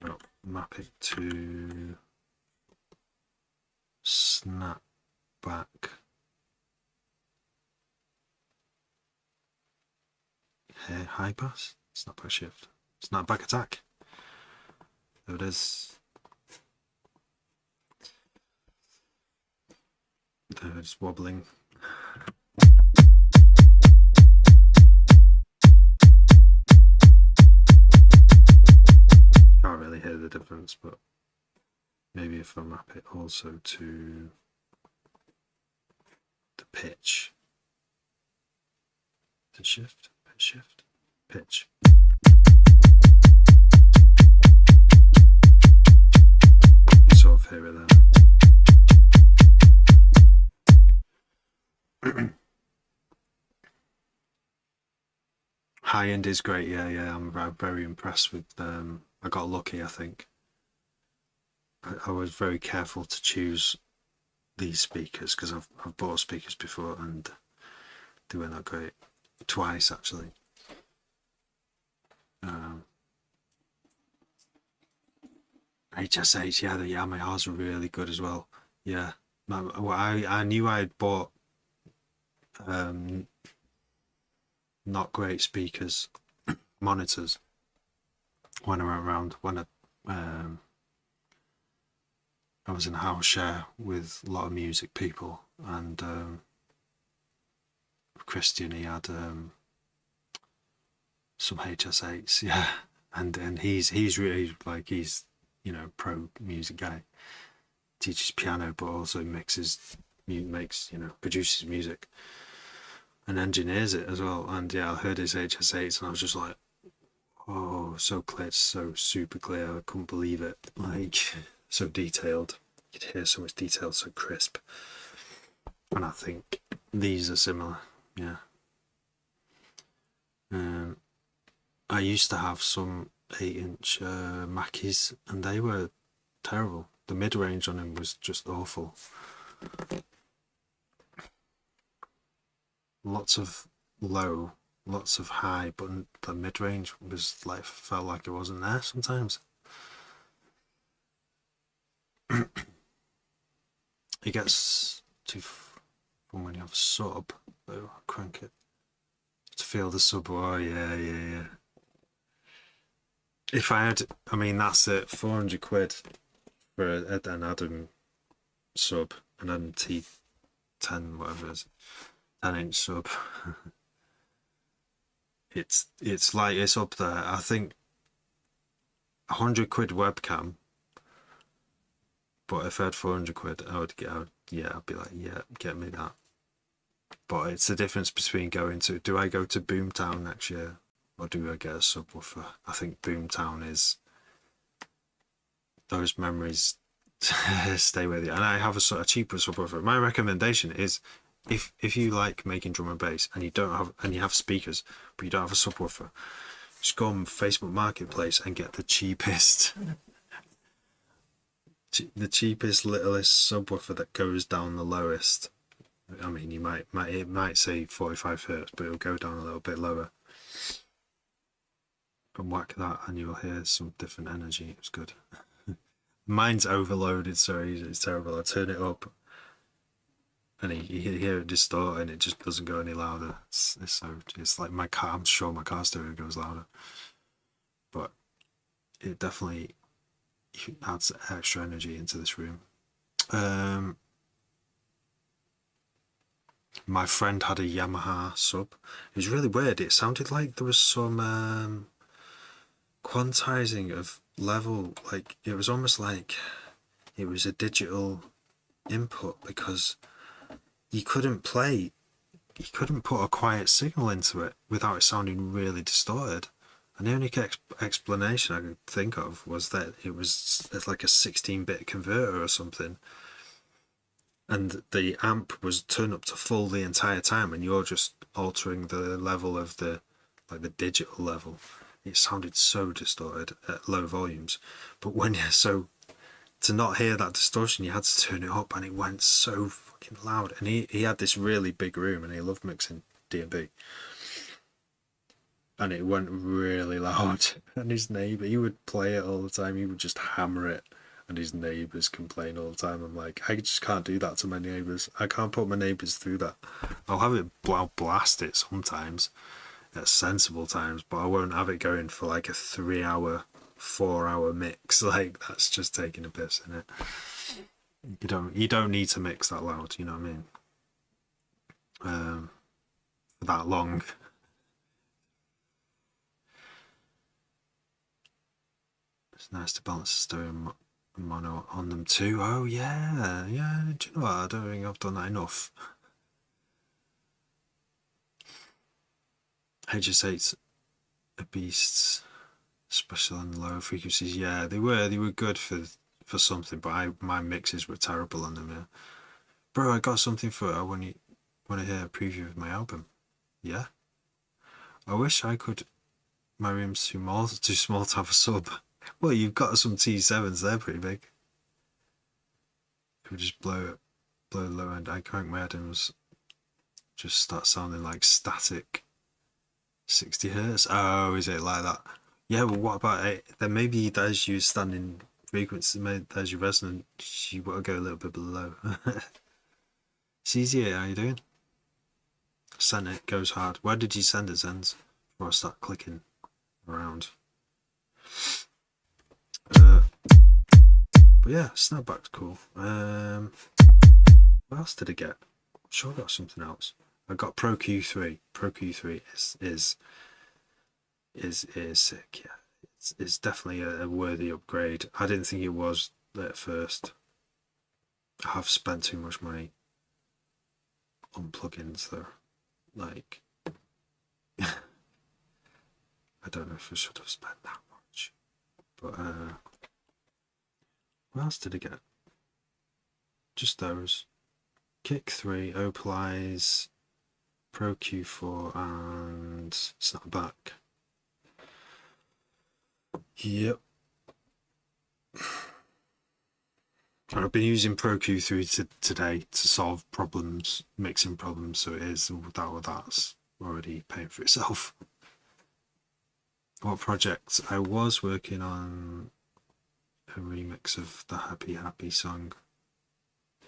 I'll map it to snap back. High pass, snap back shift, snap back attack. There it is. There it's wobbling. Can't really hear the difference, but maybe if I map it also to the pitch. The shift, pitch. Sort of hear it there. High end is great, yeah. I'm very impressed with. I got lucky, I think. I was very careful to choose these speakers because I've bought speakers before and they were not great. Twice actually. HSH, yeah, the Yamahas are really good as well. Yeah, I knew I'd bought not great speakers, monitors when I went around when I was in a house share with a lot of music people, and Christian, he had some HSHs, yeah, and he's really like he's pro music guy, teaches piano but also makes produces music and engineers it as well. And yeah, I heard his HSHs and I was just like, oh, so clear, so super clear. I couldn't believe it. Like, so detailed. You could hear so much detail, so crisp. And I think these are similar, yeah. I used to have some 8-inch Mackies and they were terrible. The mid-range on them was just awful. Lots of low, lots of high, but the mid-range was like, felt like it wasn't there sometimes. It gets too from when you have a sub, though. I'll crank it to feel the sub. Oh yeah. If I had, I mean, that's it. 400 quid for an Adam sub, an Adam T10, whatever it is, 10-inch sub. it's like it's up there. I think 100 quid webcam. But if I had 400 quid, I'd be like, yeah, get me that. But it's the difference between do I go to Boomtown next year or do I get a subwoofer? I think Boomtown is, those memories stay with you. And I have a sort of cheaper subwoofer. My recommendation is if you like making drum and bass and you have speakers, but you don't have a subwoofer, just go on Facebook Marketplace and get the cheapest littlest subwoofer that goes down the lowest. I mean, it might say 45 hertz, but it'll go down a little bit lower. And whack that, and you'll hear some different energy. It's good. Mine's overloaded, so it's terrible. I turn it up, and you hear it distort, and it just doesn't go any louder. It's like my car. I'm sure my car stereo goes louder, but it definitely adds extra energy into this room. My friend had a Yamaha sub. It was really weird. It sounded like there was some quantizing of level. Like it was almost like it was a digital input because you couldn't put a quiet signal into it without it sounding really distorted. And the only explanation I could think of was that it's like a 16-bit converter or something, and the amp was turned up to full the entire time, and you're just altering the level of the digital level. It sounded so distorted at low volumes, but to not hear that distortion, you had to turn it up, and it went so fucking loud. And he had this really big room, and he loved mixing D&B. and it went really loud. And his neighbour, he would play it all the time. He would just hammer it, and his neighbours complain all the time. I'm like, I just can't do that to my neighbours. I can't put my neighbours through that. I'll have it, I'll blast it sometimes at sensible times, but I won't have it going for like a 3-hour, 4-hour mix. Like, that's just taking a piss, isn't it? You don't need to mix that loud, you know what I mean? For that long. It's nice to balance the stereo and mono on them too. Oh yeah. Do you know what? I don't think I've done that enough. HS8's a beast, especially on the lower frequencies. Yeah, they were good for something, but my mixes were terrible on them. Yeah. Bro, I got something for when you want to hear a preview of my album. Yeah. I wish I could. My room's too small to have a sub. Well, you've got some T7s, they're pretty big. It would just blow the low end. I crank my head and just start sounding like static 60 hertz. Oh, is it like that? Yeah, well, what about it? Then maybe there's you standing frequency, maybe there's your resonant. You want to go a little bit below. CZ, how you doing? Send it, goes hard. Where did you send it, Zens? Before I start clicking around. But yeah, Snapback's cool. What else did I get? I'm sure I got something else. I got Pro Q3. Pro Q3 is sick. Yeah, it's definitely a worthy upgrade. I didn't think it was at first. I have spent too much money on plugins though. Like, I don't know if I should have spent that much. But what else did I get? Just those. Kick 3, Opalize, Pro Q4, and Snapback. Yep. I've been using Pro Q3 today to solve problems, mixing problems, so it is that's already paying for itself. What projects? I was working on a remix of the Happy Happy song,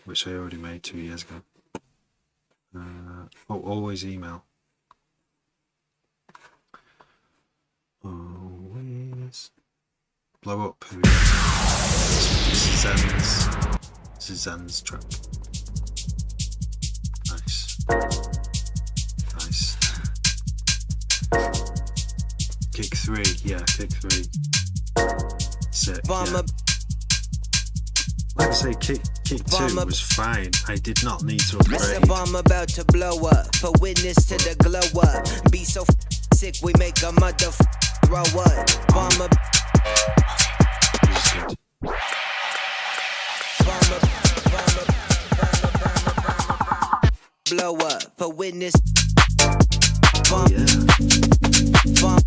which I already made 2 years ago. Always email. Always blow up. This is Zen's track. Nice. Kick 3, yeah, kick 3. Sick. Yeah. Like I say, kick 2 was fine. I did not need to upgrade. It's a bomb about to blow up. For witness to the glow up. Be so sick, we make a mother throw up. Bomb up. Blow up. For witness. Bomb. Yeah. Bomb.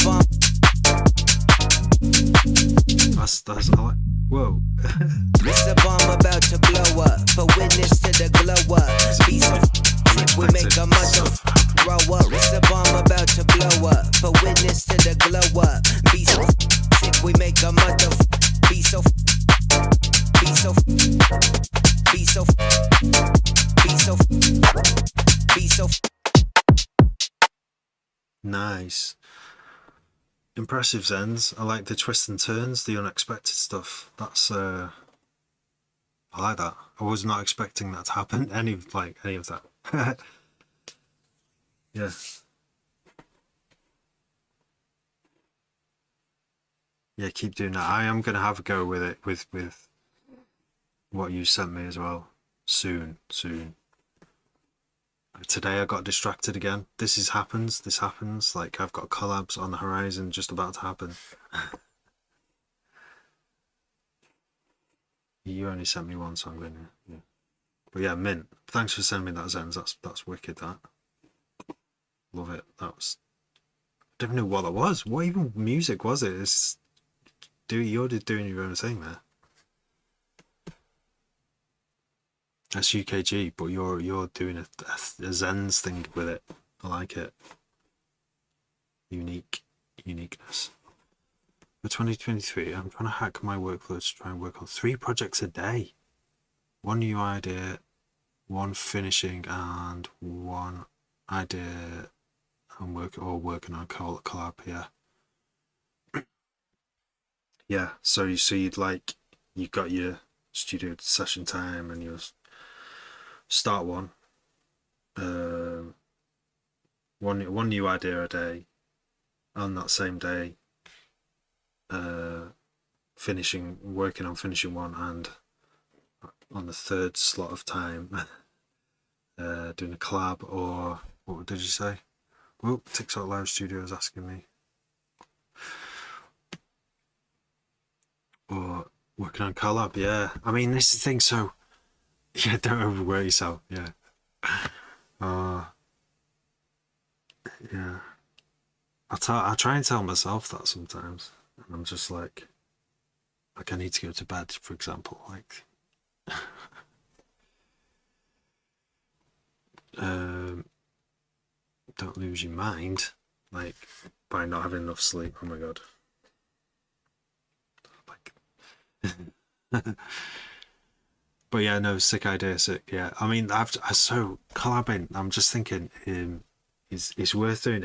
Bomb. That's I like. Whoa. It's a bomb about to blow up. For witness to the glow up. Be so sick, we make a mother throw up. It's a bomb about to blow up. For witness to the glow up. Be so sick, we make a mother be so be so be so be so be so. Nice. Impressive, Zens. I like the twists and turns, the unexpected stuff. That's I like that. I was not expecting that to happen. Any of that. Yeah. Yeah, keep doing that. I am gonna have a go with it with what you sent me as well. Soon. Today I got distracted again. This happens. Like, I've got collabs on the horizon just about to happen. You only sent me one song, didn't you? Yeah. But yeah, mint. Thanks for sending me that, Zens. That's wicked, that. Love it. I don't know what that was. What even music was it? You're just doing your own thing there. That's UKG, but you're doing a Zens thing with it. I like it. Uniqueness. For 2023, I'm trying to hack my workload to try and work on 3 projects a day. 1 new idea, 1 finishing, and 1 idea I'm working on collab. Yeah. So you'd like, you got your studio session time, and you start one, one new idea a day. On that same day, working on finishing one, and on the 3rd slot of time, doing a collab, or what did you say? Well, TikTok Live Studio is asking me. Or working on collab, yeah. I mean, this is the thing, so yeah, don't overwork yourself, yeah. Yeah. I try and tell myself that sometimes, and I'm just like I need to go to bed, for example, like don't lose your mind, like, by not having enough sleep. Oh my god. Like but yeah, no, sick idea, sick. Yeah, I mean, so collabing, I'm just thinking, it's worth doing.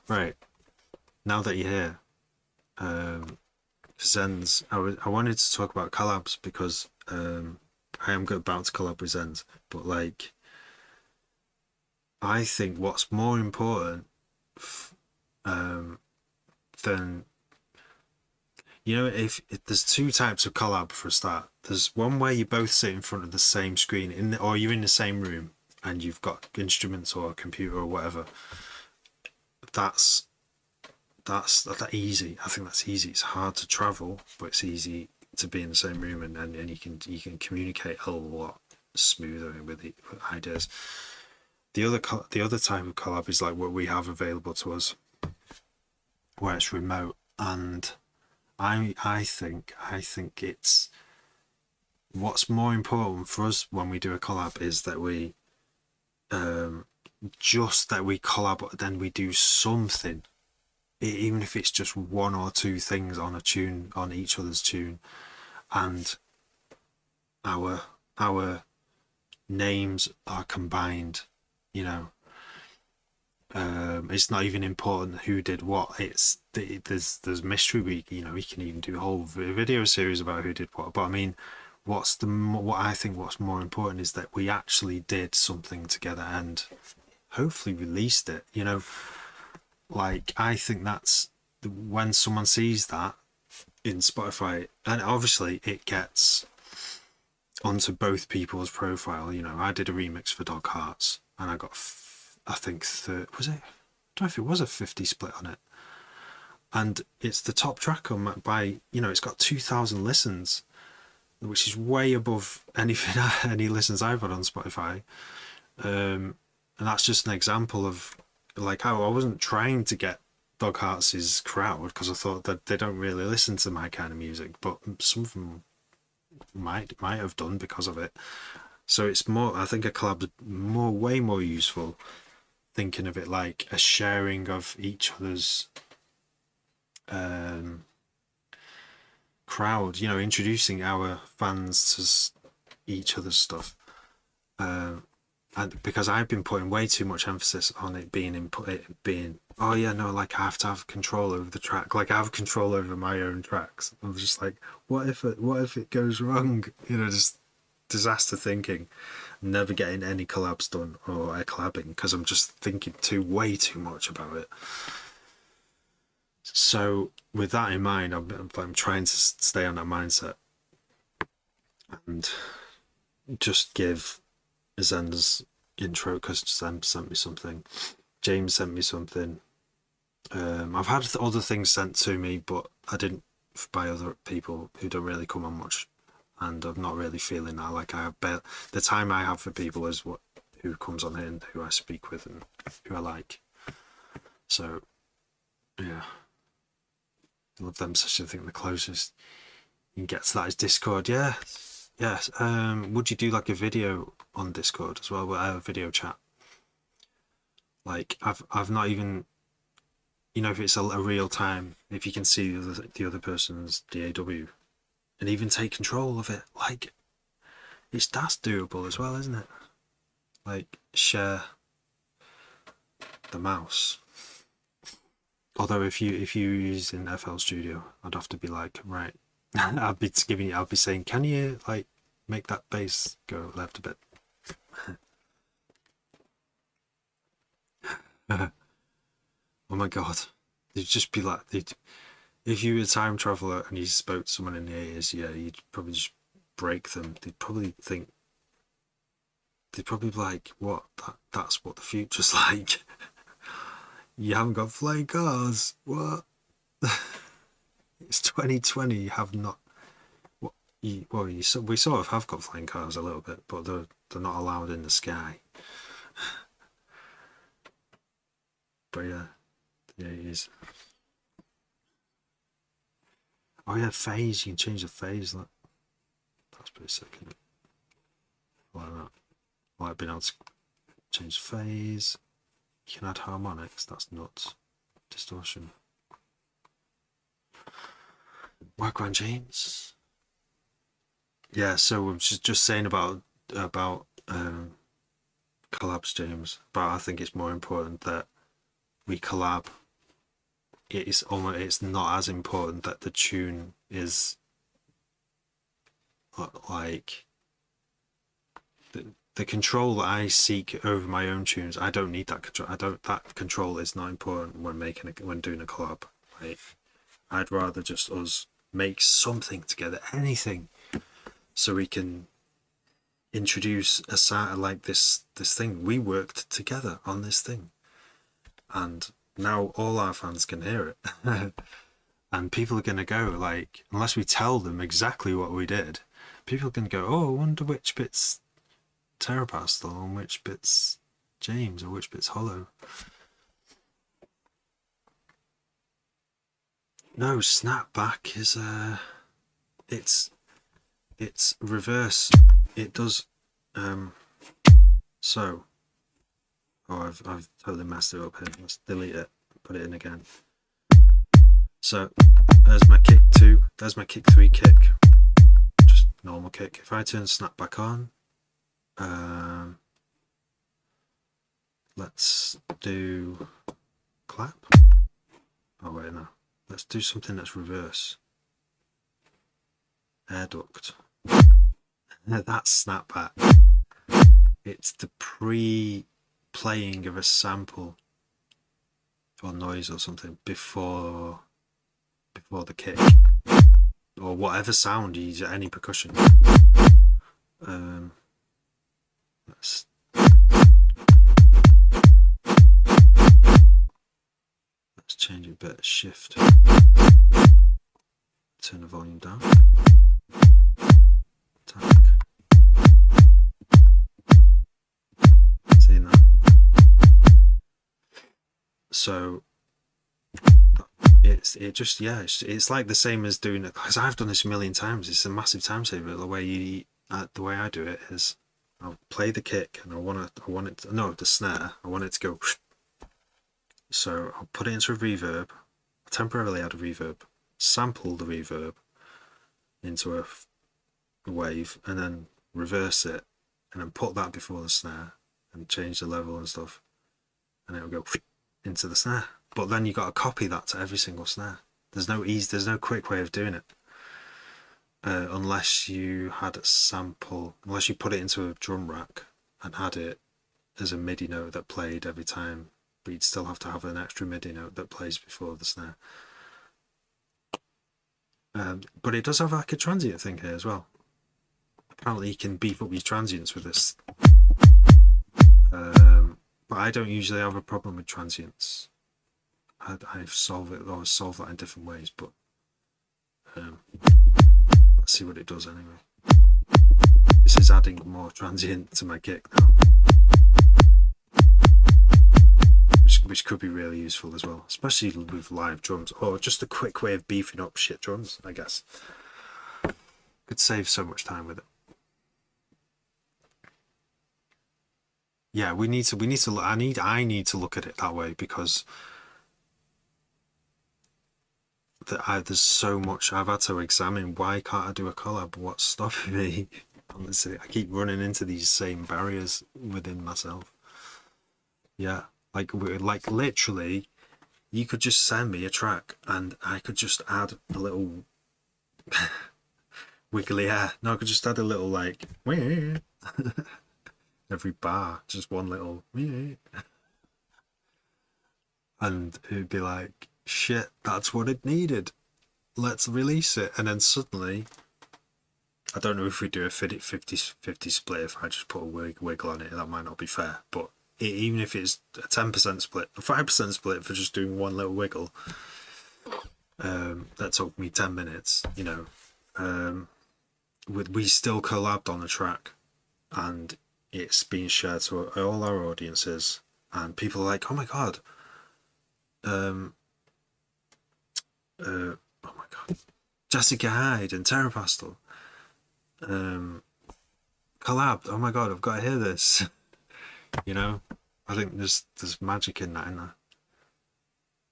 Right now that you're here, Zens. I wanted to talk about collabs because I am about to collab with Zens, but like, I think what's more important than, if there's 2 types of collab for a start. There's one where you both sit in front of the same screen, or you're in the same room and you've got instruments or a computer or whatever. That's easy. I think that's easy. It's hard to travel, but it's easy to be in the same room, and you can communicate a lot smoother with the ideas. The other type of collab is like what we have available to us, where it's remote, and I think it's, what's more important for us when we do a collab is that we collab, then we do something, even if it's just 1 or 2 things on a tune, on each other's tune, and our names are combined. It's not even important who did what. There's mystery. We can even do a whole video series about who did what. But I mean, what I think what's more important is that we actually did something together and hopefully released it. Like, I think that's when someone sees that in Spotify, and obviously it gets onto both people's profile. I did a remix for Dog Hearts, and I got, I think, was it? I don't know if it was a 50 split on it, and it's the top track on by it's got 2,000 listens, which is way above anything any listens I've had on Spotify. And that's just an example of, like, how I wasn't trying to get Dog Hearts' crowd, because I thought that they don't really listen to my kind of music, but some of them might have done because of it. So it's more, I think a collab is way more useful, thinking of it like a sharing of each other's crowd, introducing our fans to each other's stuff. And because I've been putting way too much emphasis on it being oh yeah, no, like, I have to have control over the track, like I have control over my own tracks. I'm just like, what if it goes wrong? Just disaster thinking, never getting any collabs done or collabing because I'm just thinking way too much about it. So with that in mind, I'm trying to stay on that mindset and just give Zen's intro, because Zen sent me something, James sent me something. I've had other things sent to me, but I didn't, by other people who don't really come on much, and I'm not really feeling that. Like, the time I have for people is who comes on here and who I speak with and who I like. So yeah, I love them such. I think the closest you can get to that is Discord. Yeah, Yes. Would you do like a video on Discord as well, a video chat? Like I've not even, you know, if it's a real time, if you can see the other person's DAW and even take control of it, like that's doable as well, isn't it? Like share the mouse. Although if you use in FL Studio, I'd have to be like, right, I'd be saying, can you like make that bass go left a bit? Oh my god, they'd just be like, if you were a time traveler and you spoke to someone in the 80s, yeah, you'd probably just break them. They'd probably be like, what? That's what the future's like. You haven't got flying cars. What? It's 2020. You have not. What? We sort of have got flying cars a little bit, but they're not allowed in the sky. But yeah, the 80s. Oh yeah, phase. You can change the phase. That's pretty sick, isn't it? I like that. I like being able to change phase. You can add harmonics. That's nuts. Distortion. Wagwan James. Yeah, so I was just saying about collabs, James. But I think it's more important that we collab. It's not as important that the tune is like the control that I seek over my own tunes. I don't need that control. That control is not important when doing a collab. Like, I'd rather just us make something together, anything, so we can introduce a sound like this thing. We worked together on this thing, and now all our fans can hear it. And people are going to go, like, unless we tell them exactly what we did, people can go, oh, I wonder which bit's Terrapastel and which bit's James or which bit's Hollow. No, Snapback is it's reverse. It does so. Oh, I've totally messed it up here. Let's delete it, put it in again. So there's my kick 2, there's my kick 3 kick, just normal kick. If I turn Snapback on, let's do clap. Oh wait, no. Let's do something that's reverse. Air duct. That's Snapback. It's the pre-playing of a sample or noise or something before the kick or whatever sound you use, any percussion. Let's change it a bit. Shift. Turn the volume down. Attack. Seeing that? So it's like the same as doing it, because I've done this a million times. It's a massive time saver. The way I do it is I'll play the kick and the snare. I want it to go. So I'll put it into a reverb, temporarily add a reverb, sample the reverb into a wave, and then reverse it, and then put that before the snare and change the level and stuff, and it'll go into the snare. But then you got to copy that to every single snare. There's no quick way of doing it, unless you had a sample, unless you put it into a drum rack and had it as a MIDI note that played every time, but you'd still have to have an extra MIDI note that plays before the snare. But it does have like a transient thing here as well. Apparently you can beef up your transients with this. But I don't usually have a problem with transients. I've solved that in different ways, but let's see what it does anyway. This is adding more transient to my kick now, which could be really useful as well, especially with live drums, or just a quick way of beefing up shit drums, I guess. Could save so much time with it. yeah, we need to look, I need to look at it that way, because there's so much I've had to examine. Why can't I do a collab? What's stopping me? Honestly, I keep running into these same barriers within myself. Yeah, like literally, you could just send me a track and I could just add a little wiggly hair. No, I could just add a little like every bar, just one little, and it'd be like, shit, that's what it needed. Let's release it. And then suddenly, I don't know if we do a 50-50 split. If I just put a wiggle on it, that might not be fair. But even if it's a 10% split, a 5% split for just doing one little wiggle, that took me 10 minutes, you know. We still collabed on the track, and it's being shared to all our audiences, and people are like, oh my god, oh my god, Jessica Hyde and Terrapastel collabed. Oh my god, I've got to hear this. You know, I think there's magic in that, isn't there?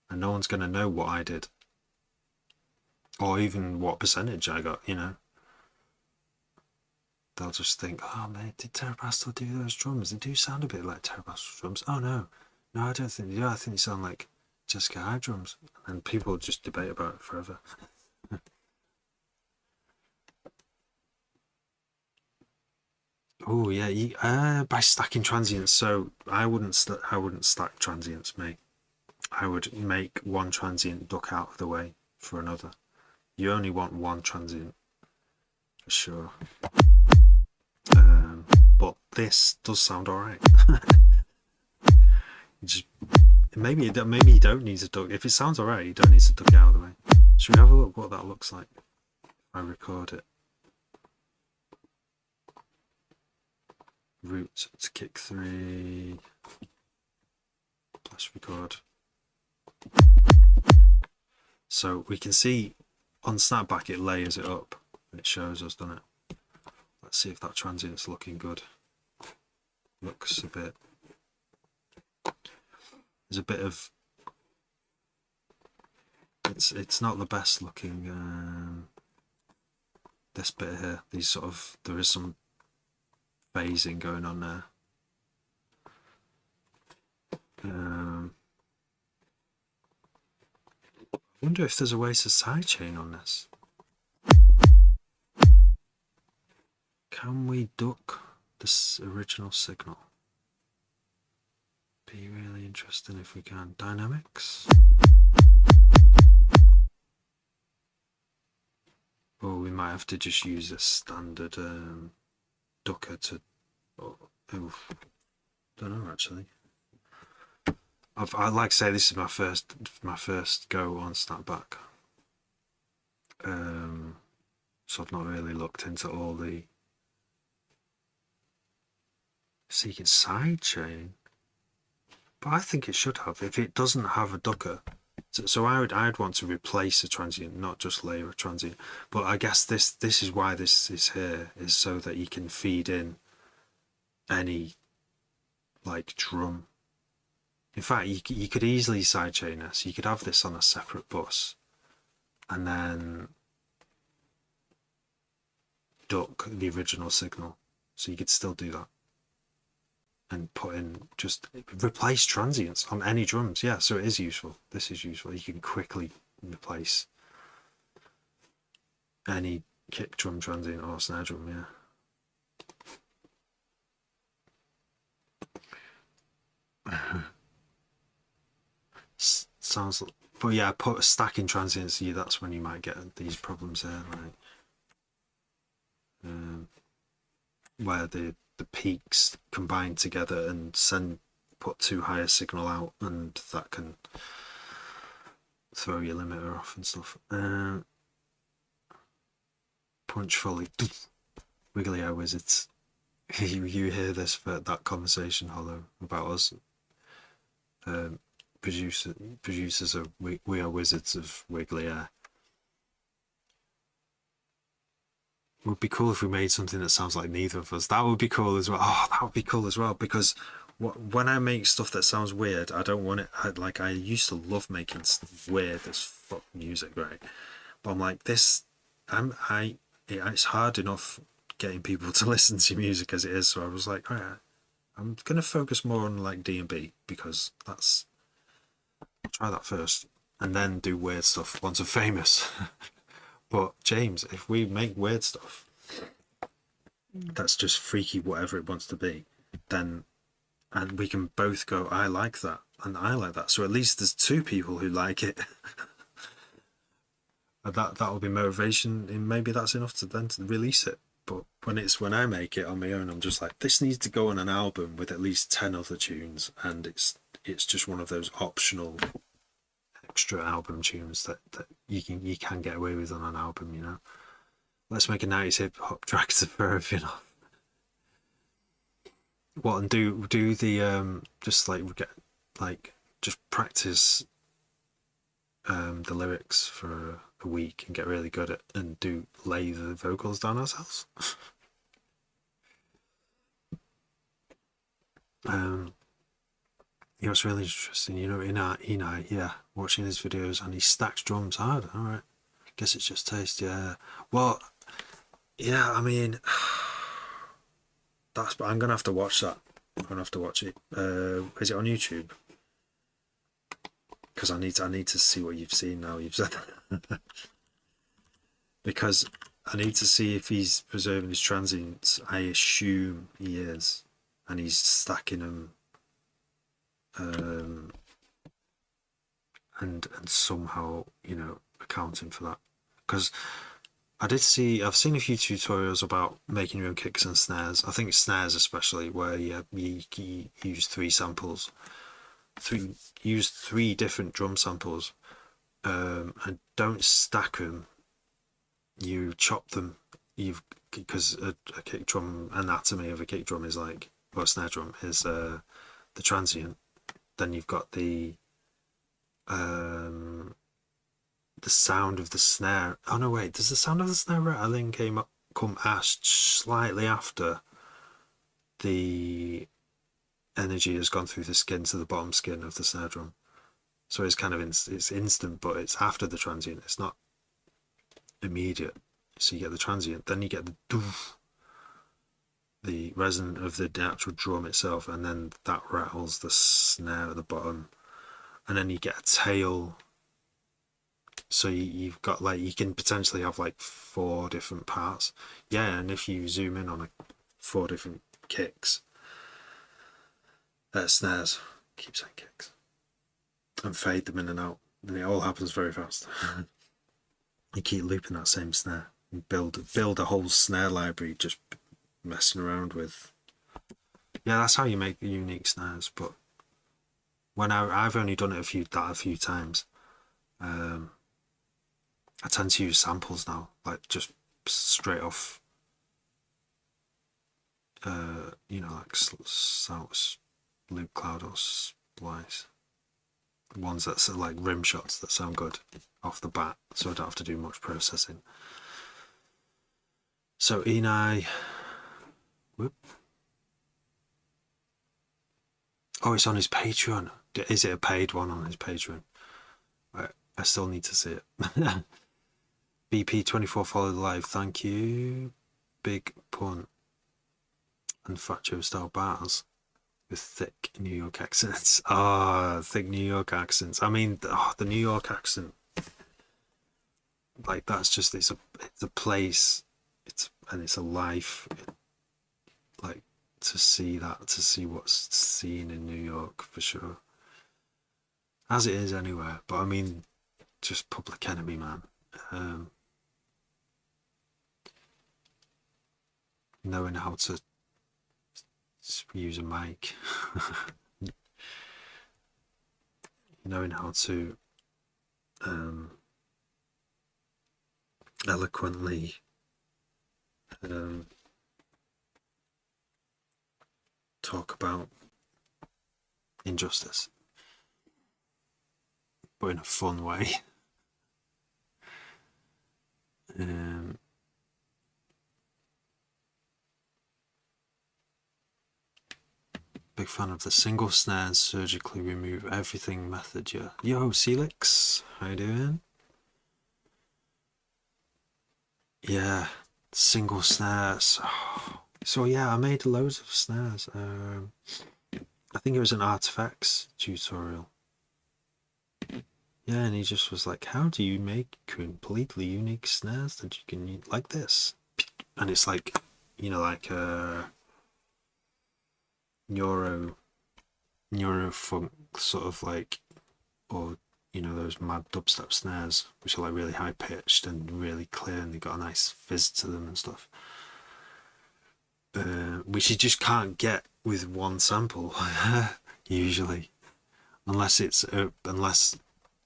And no one's gonna know what I did, or even what percentage I got. You know, they'll just think, oh man, did Terrapastel do those drums? They do sound a bit like Terrapastel drums. Oh no, I don't think they do. I think they sound like Jessica Hyde drums. And people just debate about it forever. Oh yeah, by stacking transients. So I wouldn't stack transients, mate. I would make one transient duck out of the way for another. You only want one transient for sure. But this does sound alright. Just maybe you don't need to duck. If it sounds alright, you don't need to duck it out of the way. Should we have a look what that looks like if I record it? Root to kick 3. Plus record. So we can see on snapback it layers it up. It shows us, doesn't it? Let's see if that transient's looking good. Looks a bit. There's a bit of. It's not the best looking. This bit here, there is some phasing going on there. I wonder if there's a way to sidechain on this. Can we duck this original signal? Be really interesting if we can. Dynamics. Or we might have to just use a standard ducker to. Oh, don't know actually. I'd like to say this is my first go on snapback. So I've not really looked into all the. So you can sidechain, but I think it should have. If it doesn't have a ducker, so I'd want to replace a transient, not just layer a transient. But I guess this is why this is here, is so that you can feed in any like drum. In fact, you could easily sidechain this. You could have this on a separate bus, and then duck the original signal, so you could still do that. And put in, just replace transients on any drums. Yeah, so it is useful. This is useful. You can quickly replace any kick drum transient or snare drum, yeah. Sounds like, but yeah, put a stack in transients, that's when you might get these problems there, like where the peaks combine together and put too high a signal out, and that can throw your limiter off and stuff. Punch fully, wiggly eye wizards. You hear this for that conversation, Hollow, about us. Producers of we are wizards of wiggly air. It would be cool if we made something that sounds like neither of us. That would be cool as well. Oh, that would be cool as well, because when I make stuff that sounds weird, I don't want it. I used to love making weird as fuck music, right? But I'm like this. It's hard enough getting people to listen to music as it is. So I was like, all right, I'm gonna focus more on like D&B because I'll try that first, and then do weird stuff once I'm famous. But James, if we make weird stuff that's just freaky, whatever it wants to be, then and we can both go, I like that, and I like that. So at least there's two people who like it. And that will be motivation, and maybe that's enough to then to release it. But when I make it on my own, I'm just like, this needs to go on an album with at least 10 other tunes, and it's just one of those optional extra album tunes that you can get away with on an album, you know. Let's make a 90s hip hop track to throw everything off. What, and do the just like get like just practice the lyrics for a week and get really good at and lay the vocals down ourselves. You know, it's really interesting, you know, Enai, yeah, watching his videos, and he stacks drums hard. All right, guess it's just taste. Yeah, well, yeah, I mean, I'm gonna have to watch that. I'm gonna have to watch it. Is it on YouTube? Because I need to see what you've seen now. You've said that. Because I need to see if he's preserving his transients. I assume he is, and he's stacking them, and somehow, you know, accounting for that. Because I've seen a few tutorials about making your own kicks and snares. I think snares especially, where you use use three different drum samples, and don't stack them. You chop them. Because a kick drum anatomy of a kick drum is like, or a snare drum is the transient. Then you've got the sound of the snare. Oh no, wait. Does the sound of the snare rattling come slightly after the energy has gone through the skin to the bottom skin of the snare drum? So it's kind of it's instant, but it's after the transient. It's not immediate. So you get the transient, then you get the doof, the resonant of the actual drum itself, and then that rattles the snare at the bottom, and then you get a tail. So you've got like, you can potentially have like 4 different parts. Yeah, and if you zoom in on 4 different kicks, snares, keep saying kicks, and fade them in and out, and it all happens very fast. You keep looping that same snare and build a whole snare library just messing around with. Yeah, that's how you make the unique snares. But when I've only done it a few times, I tend to use samples now, like just straight off, you know, like Loop Cloud or Splice. Ones that are like rim shots that sound good off the bat, so I don't have to do much processing. So Enai, whoop. Oh, it's on his Patreon. Is it a paid one on his Patreon? I still need to see it. BP24 followed live, thank you. Big pun and Fat Joe style bars with thick New York accents. Thick New York accents. I mean, the New York accent, like, that's just, it's a place, it's a life. Like, to see what's seen in New York, for sure, as it is anywhere. But I mean, just Public Enemy, man. Knowing how to use a mic, knowing how to eloquently talk about injustice, but in a fun way. Big fan of the single snare surgically remove everything method. Yeah. Yo, Celix, how you doing? Yeah, single snares. So yeah, I made loads of snares. I think it was an Artifacts tutorial. Yeah, and he just was like, how do you make completely unique snares that you can use like this? And it's like, you know, like neurofunk sort of like, or you know, those mad dubstep snares which are like really high pitched and really clear, and they've got a nice fizz to them and stuff, which you just can't get with one sample usually, unless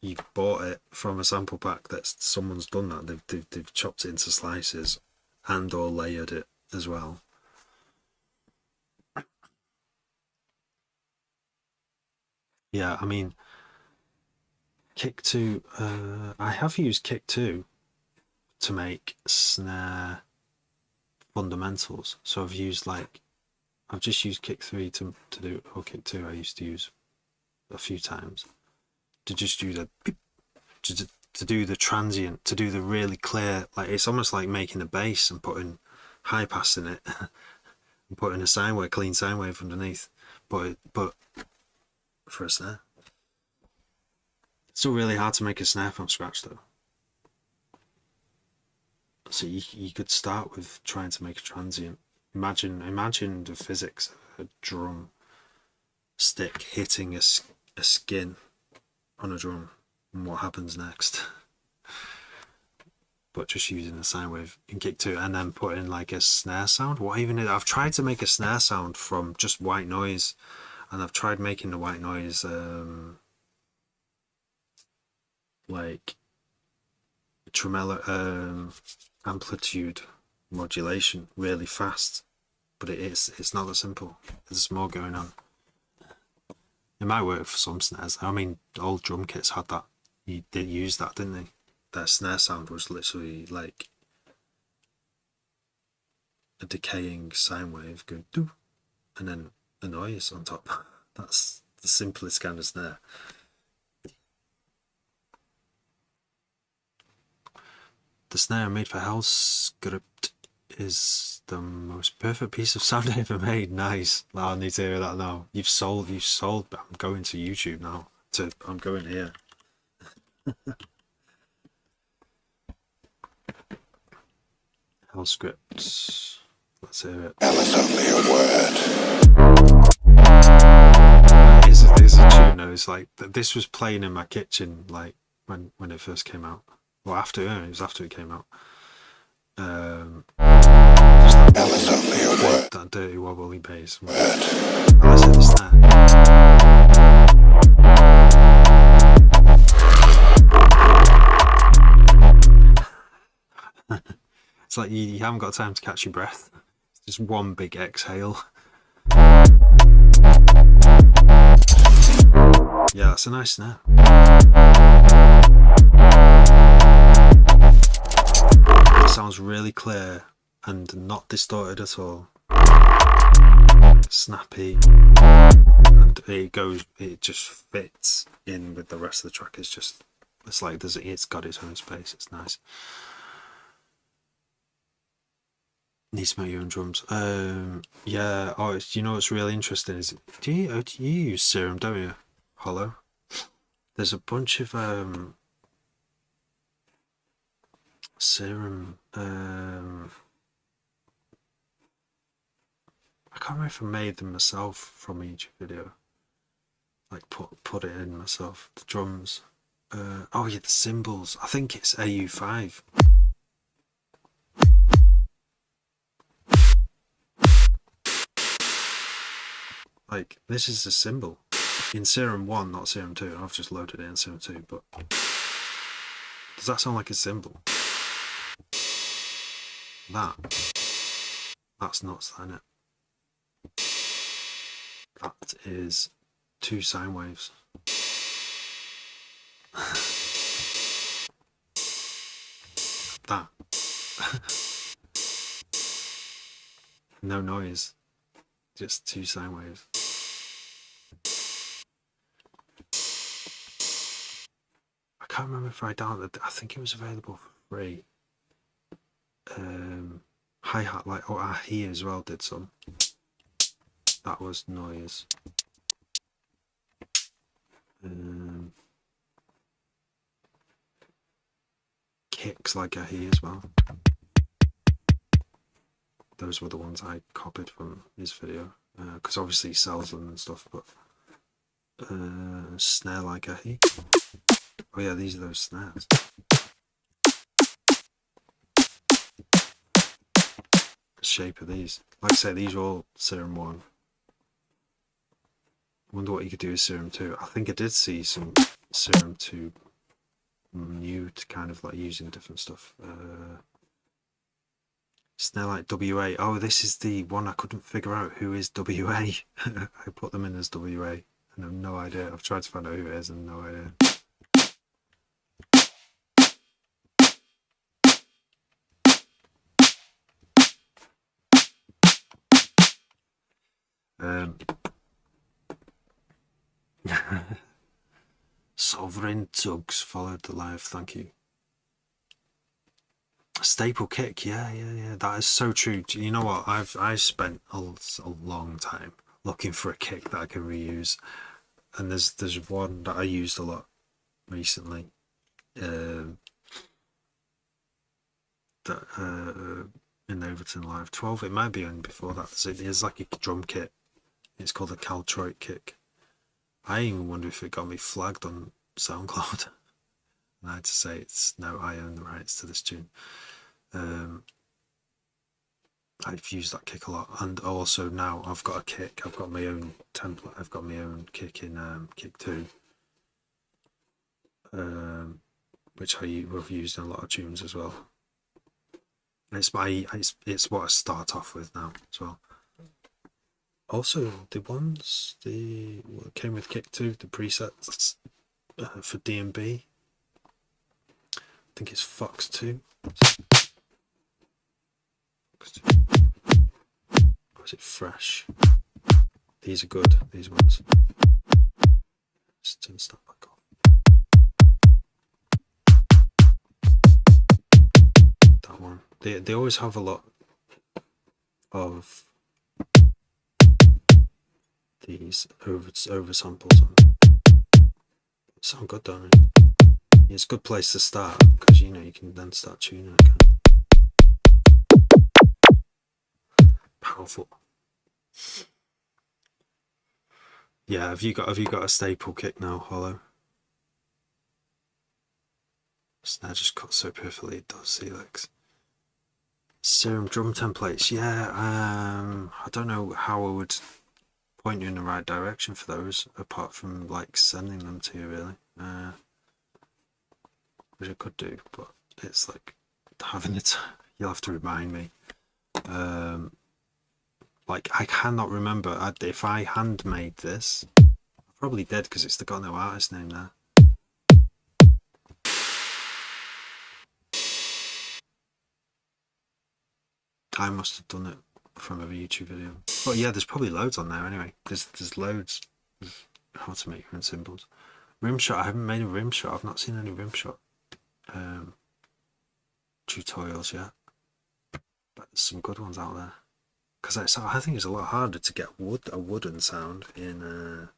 you bought it from a sample pack that someone's done that. They've chopped it into slices and or layered it as well. Yeah, I mean, Kick 2, I have used Kick 2 to make snare fundamentals. So I've just used Kick 3 to do, or Kick 2 I used to use a few times to just do the beep, to do the transient, to do the really clear, like it's almost like making a bass and putting high pass in it and putting a sine wave, clean sine wave underneath, but for a snare. It's still really hard to make a snare from scratch though. So you could start with trying to make a transient. Imagine the physics of a drum stick hitting a skin on a drum and what happens next. But just using a sine wave in Kick 2 and then putting like a snare sound. What even is, I've tried to make a snare sound from just white noise, and I've tried making the white noise like tremolo amplitude modulation really fast, but it's not that simple. There's more going on. It might work for some snares. I mean, old drum kits had that. You did use that, didn't they? Their snare sound was literally like a decaying sine wave going doo, and then a noise on top. That's the simplest kind of snare. The snare made for Hell Script is the most perfect piece of sound I ever made. Nice. I need to hear that now. You've sold, but I'm going to YouTube now. I'm going here. Hell Script. Let's hear it. Hell is only a word. It's a tune though. It's like, this was playing in my kitchen like when it first came out. Well, it was after it came out. Hell is only a word. That dirty wobbly bass. Let's hit the snare. It's like you haven't got time to catch your breath. It's just one big exhale. Yeah, that's a nice snare. It sounds really clear and not distorted at all. Snappy, and it just fits in with the rest of the track. It's like it's got its own space. It's nice. Need to make your own drums. Yeah. Oh, you know what's really interesting is, do you use Serum, don't you? Hollow. There's a bunch of Serum. I can't remember if I made them myself from each video. Like put it in myself. The drums. Oh yeah, the cymbals. I think it's AU5. Like, this is a cymbal in Serum 1, not Serum 2. I've just loaded it in Serum 2, but does that sound like a cymbal? That's nuts, isn't it? That is 2 sine waves. That. No noise. Just 2 sine waves. can't remember if I downloaded. I think it was available for free. Hi-hat, like, oh, he as well did some. That was noise. Kicks like he as well. Those were the ones I copied from his video, because obviously he sells them and stuff. But snare like he. Oh yeah, these are those snares. The shape of these, like I say, these are all Serum 1. I wonder what you could do with Serum 2. I think I did see some Serum 2 new to kind of like using different stuff. Snare like WA. Oh, this is the one I couldn't figure out who is WA. I put them in as WA and I have no idea. I've tried to find out who it is and no idea. Sovereign Tugs followed the live, thank you. Staple kick, yeah. That is so true. You know what? I spent a long time looking for a kick that I can reuse, and there's one that I used a lot recently. That in Overton Live 12, it might be on before that. So it is like a drum kit. It's called a Caltroit kick. I even wonder if it got me flagged on SoundCloud. And I had to say it's no, I own the rights to this tune. I've used that kick a lot, and also now I've got a kick. I've got my own template. I've got my own kick in Kick 2, which I've used in a lot of tunes as well. It's what I start off with now as well. Also, the ones what came with Kick 2, the presets for D&B. I think it's Fox 2. Or is it Fresh? These are good, these ones. Let's turn that back off. That one. They always have a lot of these over samples on. Sound good, don't it? It's a good place to start because you can then start tuning again. Powerful. Yeah, have you got a staple kick now, Hollow? Snare just cuts so perfectly, it does, Helix. Serum drum templates, yeah. I don't know how I would point you in the right direction for those, apart from like sending them to you, really. Which I could do, but it's like having it. You'll have to remind me. Like I cannot remember if I handmade this. I probably did because it's got no artist name there. I must have done it from a YouTube video. But yeah, there's probably loads on there anyway. There's loads of how to make your own symbols. Rimshot, I haven't made a rimshot. I've not seen any rimshot tutorials yet. But there's some good ones out there. Because I think it's a lot harder to get a wooden sound in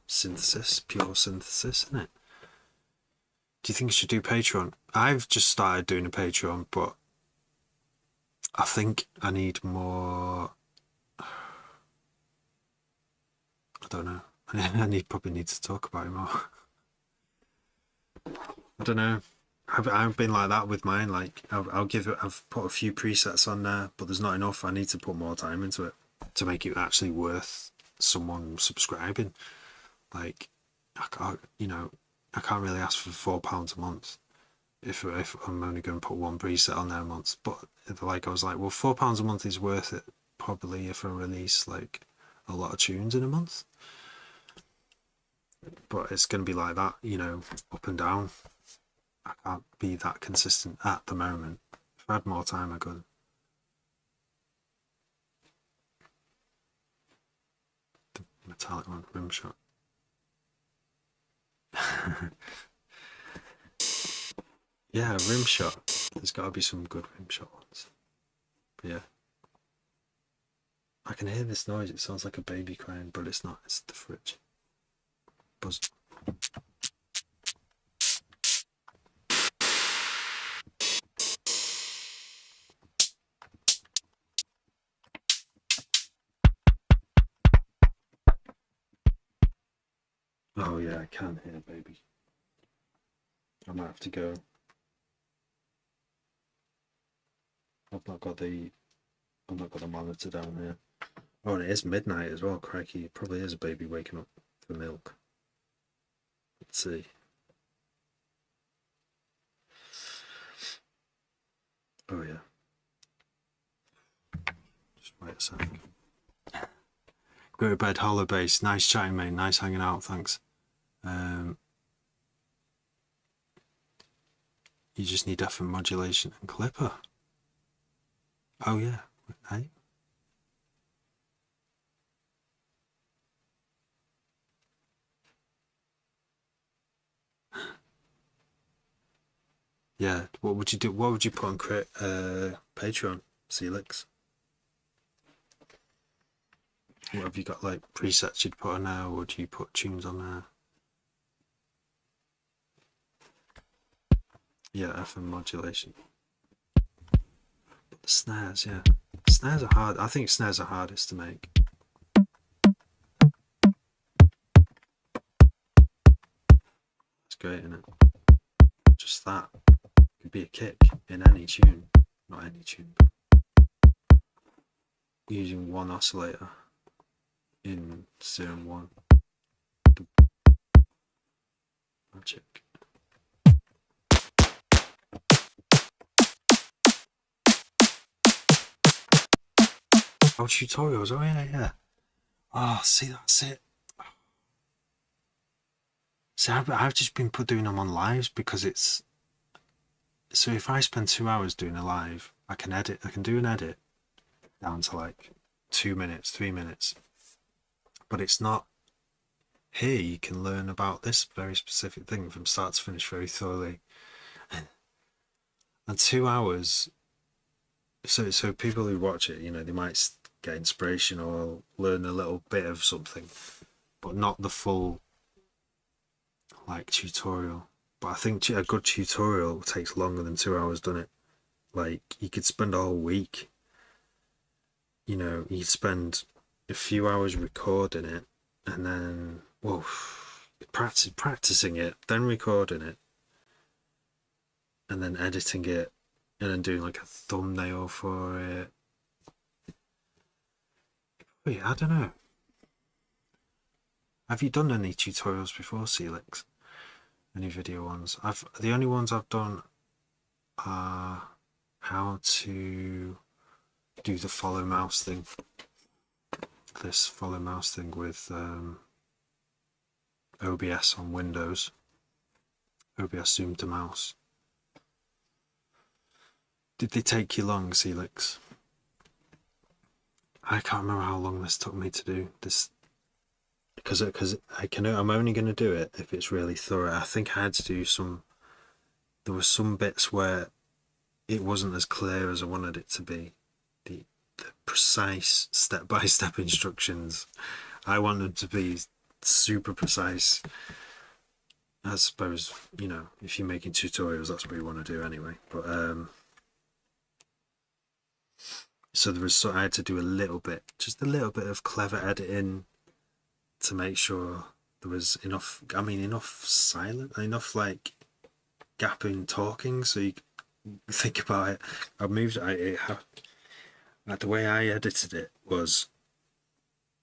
synthesis, pure synthesis, isn't it? Do you think I should do Patreon? I've just started doing a Patreon, but I think I need more. I don't know. I probably need to talk about it more. I don't know. I've been like that with mine. Like I've put a few presets on there, but there's not enough. I need to put more time into it to make it actually worth someone subscribing. Like I can't really ask for £4 a month if I'm only going to put one preset on there a month. But like I was like, well, £4 a month is worth it probably if I release like a lot of tunes in a month. But it's going to be like that, up and down. I can't be that consistent at the moment. If I had more time, I could. The metallic one, Rimshot. Yeah, rim shot. There's got to be some good rim shot ones. But yeah. I can hear this noise. It sounds like a baby crying, but it's not. It's the fridge. Buzz. Oh yeah, I can hear baby. I might have to go. I've not got the monitor down here. Oh, and it is midnight as well. Crikey, it probably is a baby waking up for milk. Let's see. Oh yeah. Just wait a sec. Go to bed, Hollow Base. Nice chatting, mate. Nice hanging out. Thanks. You just need FM modulation and clipper. Oh yeah. Hey. Yeah. What would you do? What would you put on Patreon, Celix? What have you got, like presets you'd put on there, or do you put tunes on there? Yeah, FM modulation. But the snares, yeah. Snares are hard. I think snares are hardest to make. It's great, isn't it? Just that. Could be a kick in any tune. Not any tune. Using one oscillator in Serum 1. Magic. Oh, tutorials. Oh, yeah. Oh, see, that's it. See, I've just been doing them on lives because it's... So if I spend 2 hours doing a live, I can do an edit down to like 2 minutes, 3 minutes. But it's not... Here you can learn about this very specific thing from start to finish very thoroughly. And 2 hours... So people who watch it, you know, they might get inspiration or learn a little bit of something, but not the full like tutorial. But I think a good tutorial takes longer than 2 hours, doesn't it? Like you could spend a whole week, you know, you spend a few hours recording it and then practicing it, then recording it, and then editing it, and then doing like a thumbnail for it. Wait, I don't know. Have you done any tutorials before, Celix? Any video ones? The only ones I've done are how to do the follow mouse thing. This follow mouse thing with OBS on Windows. OBS zoom to mouse. Did they take you long, Celix? I can't remember how long this took me to do this, because I'm only going to do it if it's really thorough. I think I had to do there were some bits where it wasn't as clear as I wanted it to be. The precise step-by-step instructions, I want them to be super precise. I suppose, you know, if you're making tutorials, that's what you want to do anyway. But so I had to do just a little bit of clever editing to make sure there was enough silence, enough like gap in talking, so you think about it. I moved the way I edited it was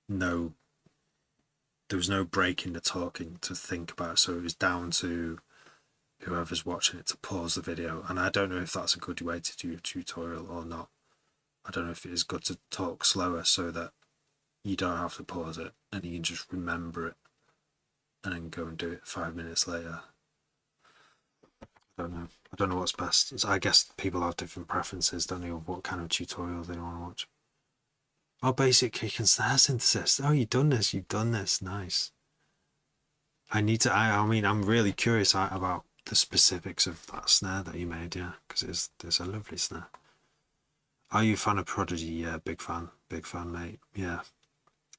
there was no break in the talking to think about, so it was down to whoever's watching it to pause the video. And I don't know if that's a good way to do a tutorial or not. I don't know if it is good to talk slower so that you don't have to pause it and you can just remember it and then go and do it 5 minutes later. I don't know what's best. So I guess people have different preferences, don't they, of what kind of tutorial they want to watch. Oh, basic kick and snare synthesis. Oh, you've done this. Nice. I mean, I'm really curious about the specifics of that snare that you made, yeah, because there's a lovely snare. Are you a fan of Prodigy? Yeah, big fan, mate. Yeah.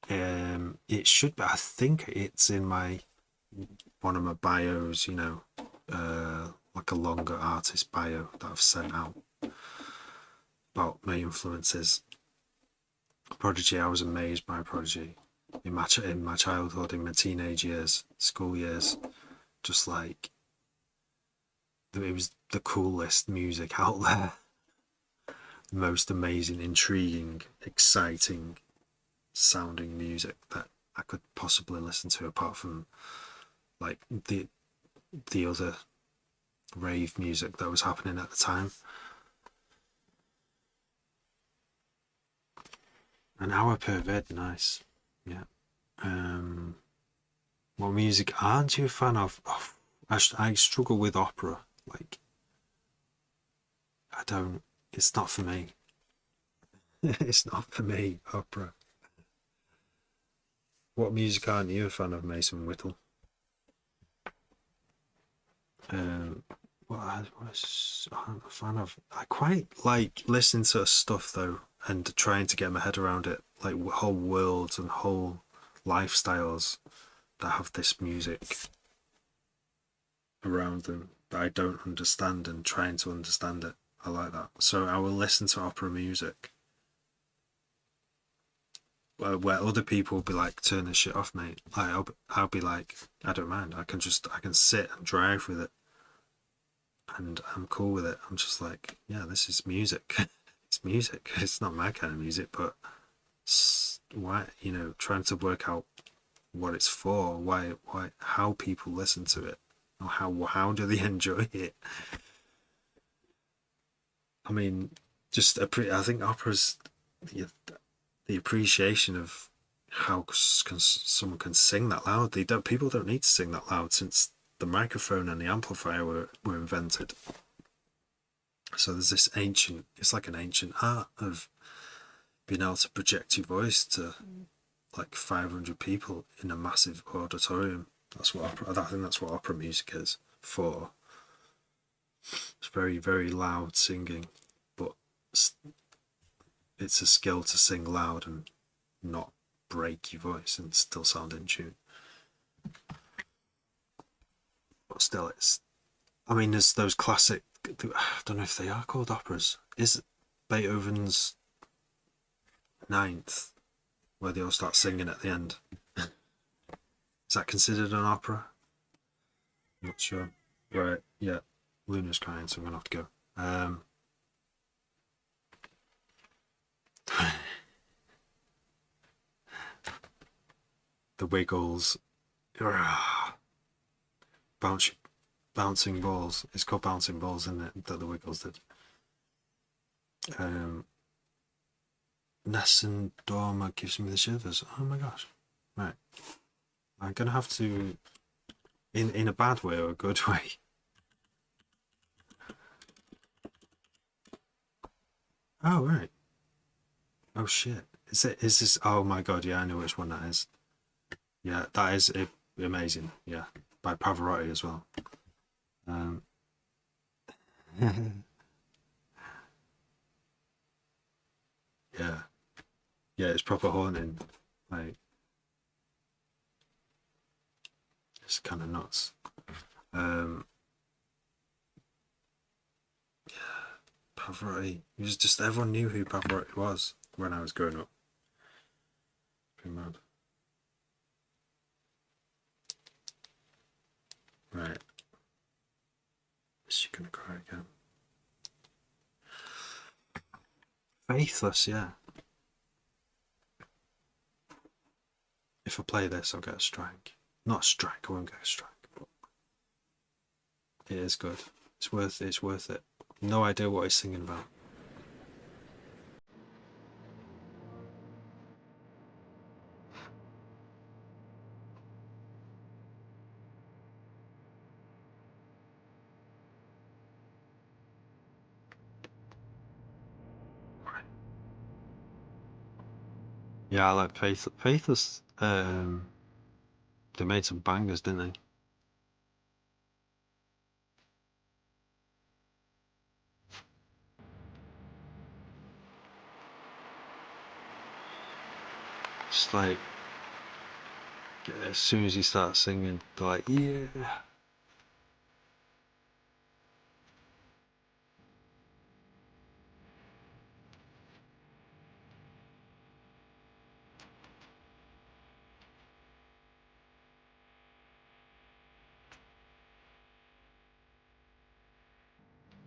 It should be. I think it's in my one of my bios. You know, like a longer artist bio that I've sent out about my influences. Prodigy. I was amazed by Prodigy in my childhood, in my teenage years, school years. Just like it was the coolest music out there. The most amazing, intriguing, exciting sounding music that I could possibly listen to, apart from like the other rave music that was happening at the time. An hour per vid, nice. Yeah. What music aren't you a fan of? Oh, I struggle with opera. Like, I don't. It's not for me. It's not for me. Opera. What music aren't you a fan of, Mason Whittle? What I'm a fan of. I quite like listening to stuff though, and trying to get my head around it, like whole worlds and whole lifestyles that have this music around them that I don't understand, and trying to understand it. I like that. So I will listen to opera music where other people will be like, turn this shit off, mate. Like I'll be like, I don't mind. I can sit and drive with it, and I'm cool with it. I'm just like, yeah, this is music. It's music. It's not my kind of music, but why, trying to work out what it's for, why, how people listen to it, or how do they enjoy it. I mean, I think opera's the appreciation of how someone can sing that loud. People don't need to sing that loud since the microphone and the amplifier were invented. So there's this it's like an ancient art of being able to project your voice to like 500 people in a massive auditorium. I think that's what opera music is for. It's very, very loud singing, but it's a skill to sing loud and not break your voice and still sound in tune. But still, there's those classic, I don't know if they are called operas. Is Beethoven's Ninth, where they all start singing at the end? Is that considered an opera? I'm not sure. Right, yeah. Luna's crying, so I'm gonna have to go. The Wiggles. Bouncing balls. It's called Bouncing Balls, isn't it? That the Wiggles did. Nessun Dorma gives me the shivers. Oh my gosh. Right. I'm gonna have to, in a bad way or a good way. Oh right. Oh shit. Is this? Oh my god. Yeah, I know which one that is. Yeah, that is amazing. Yeah, by Pavarotti as well. Yeah, it's proper haunting. Like, it's kind of nuts. Pavarotti. It was just, everyone knew who Pavarotti was when I was growing up. Pretty mad. Right. Is she gonna cry again? Faithless, yeah. If I play this, I'll get a strike. Not a strike, I won't get a strike, but it is good. It's worth it. No idea what he's singing about. Yeah, I like Faithless. They made some bangers, didn't they? Just like as soon as you start singing, they're like, yeah.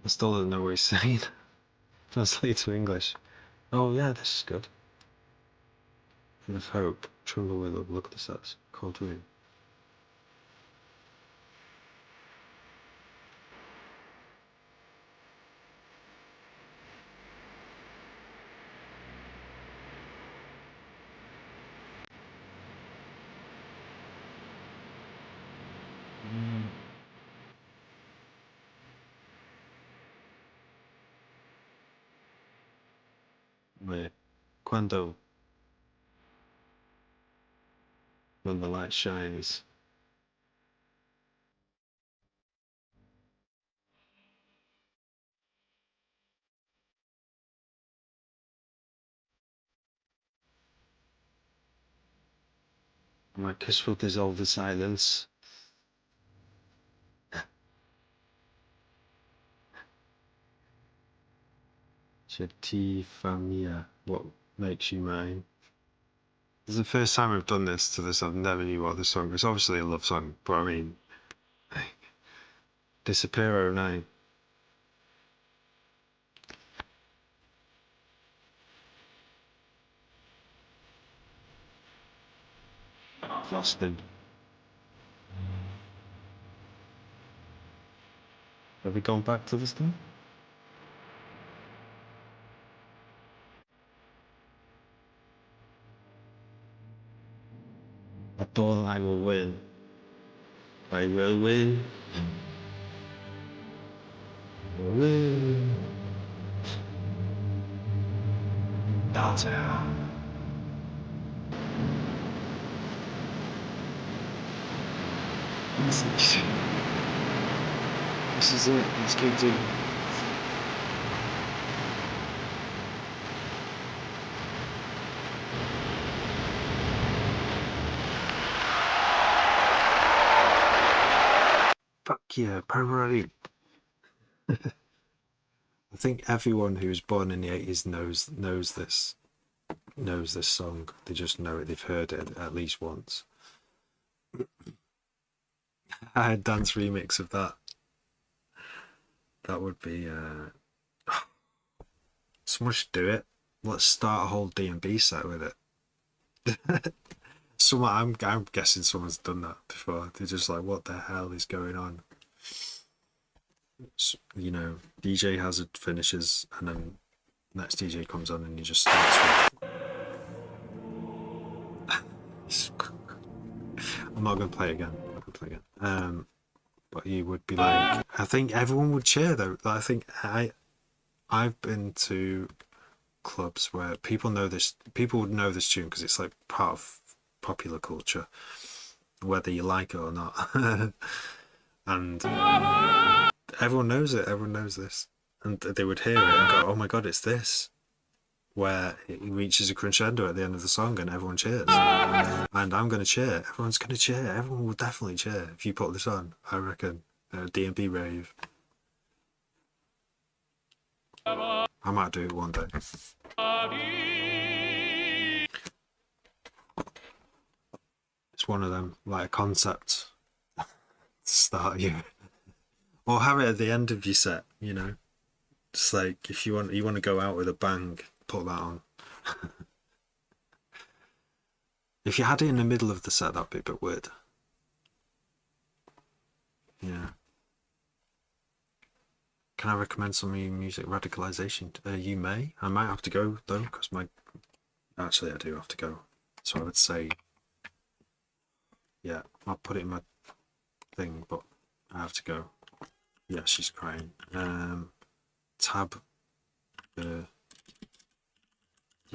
I still don't know what he's saying. Translate to English. Oh yeah, this is good. With hope, tremble with love, look at the stats. Cold wind. Wait. Quando, when the light shines. My kiss will dissolve the silence. Cheti Famia, what makes you mine? This is the first time I've done this to this. I've never knew what this song. It's obviously a love song, but I mean, Disappear 09. Boston. Have we gone back to this thing? I thought I will win. I will win. Win. Downtown. This is it. Let's keep doing it. Fuck yeah, Purple. I think everyone who was born in the 80s knows this song. They just know it. They've heard it at least once. I had a dance remix of that. That would be someone should do it. Let's start a whole D&B set with it. I'm guessing someone's done that before. They're just like, what the hell is going on? You know, DJ Hazard finishes and then next DJ comes on and he just starts with I'm not gonna play again. But you would be like, I think everyone would cheer though. I think I've been to clubs where people would know this tune because it's like part of popular culture, whether you like it or not. And everyone knows it. Everyone knows this, and they would hear it and go, "Oh my god, it's this!" Where it reaches a crescendo at the end of the song, and everyone cheers. And I'm going to cheer. Everyone's going to cheer. Everyone will definitely cheer if you put this on. I reckon D&B rave. I might do it one day. It's one of them, like a concept to start you, or have it at the end of your set. You know, just like if you want to go out with a bang, put that on. If you had it in the middle of the set, that'd be a bit weird. Yeah. Can I recommend some music? Radicalization? You may. I might have to go though, because actually I do have to go. So I would say, yeah, I'll put it in my thing, but I have to go. Yeah, she's crying. Tab.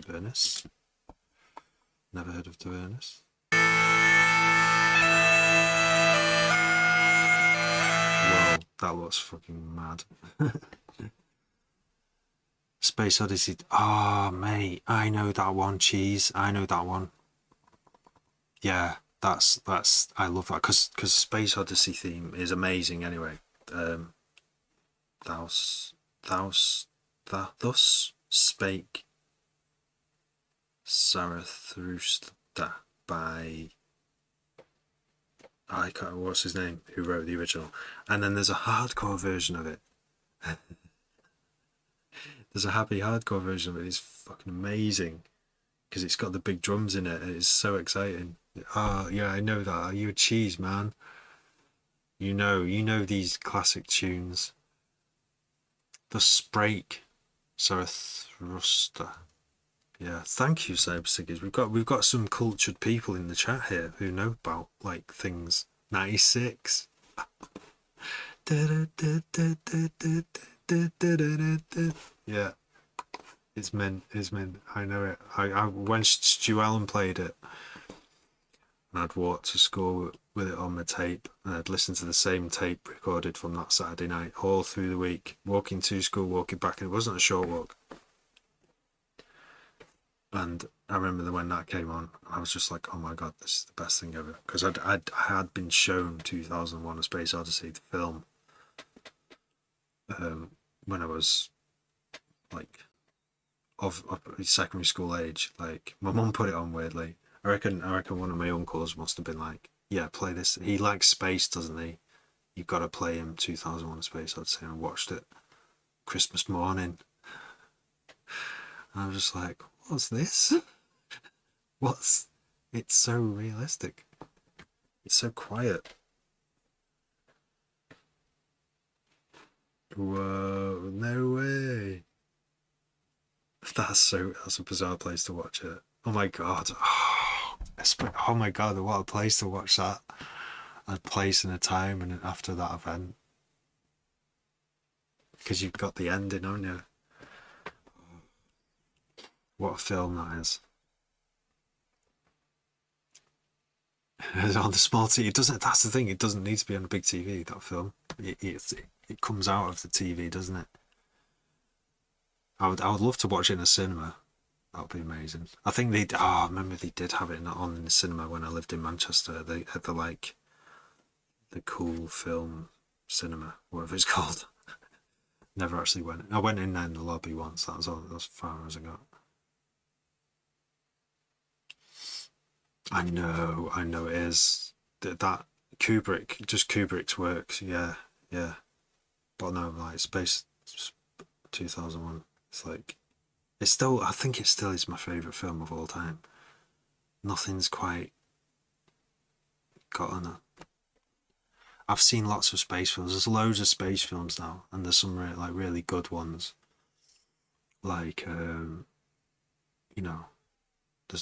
Tabernus. Never heard of Tabernus. Whoa, that looks fucking mad. Space Odyssey. Oh, mate, I know that one. Cheese. I know that one. Yeah, that's I love that because Space Odyssey theme is amazing anyway. Um, thous thus spake Zarathustra by I can't what's his name who wrote the original, and then there's a hardcore version of it. There's a happy hardcore version of it. It's fucking amazing because it's got the big drums in it, and it's so exciting. Oh yeah, I know that. Are you a cheese man? You know these classic tunes. The Sprake Zarathustra. Yeah, thank you, Cybersiggers. We've got some cultured people in the chat here who know about like things. 96. Yeah, it's meant. It's meant. I know it. I when Stu Allen played it, and I'd walk to school with it on my tape, and I'd listen to the same tape recorded from that Saturday night all through the week, walking to school, walking back, and it wasn't a short walk. And I remember when that came on, I was just like, oh my god, this is the best thing ever. Because I had been shown 2001 A Space Odyssey, the film, when I was like of secondary school age. Like my mum put it on weirdly. I reckon one of my uncles must have been like, yeah, play this. He likes space, doesn't he? You've got to play him 2001 A Space Odyssey. And I watched it Christmas morning. And I was just like, what's this? What's it's so realistic. It's so quiet. Whoa, no way. That's a bizarre place to watch it. Oh my god. Oh my god, what a place to watch that. A place and a time and after that event. Because you've got the ending, haven't you? What a film that is. On the small TV, it doesn't. That's the thing. It doesn't need to be on a big TV. That film, it comes out of the TV, doesn't it? I would love to watch it in a cinema. That would be amazing. I think they. Oh, I remember they did have it on in the cinema when I lived in Manchester. They had the cool film cinema, whatever it's called. Never actually went. I went in there in the lobby once. That was all. That's as far as I got. I know it is that Kubrick's works. Yeah, yeah. But no, like Space 2001. It's like it's still. I think it still is my favorite film of all time. Nothing's quite gotten it. I've seen lots of space films. There's loads of space films now, and there's some really good ones. Like there's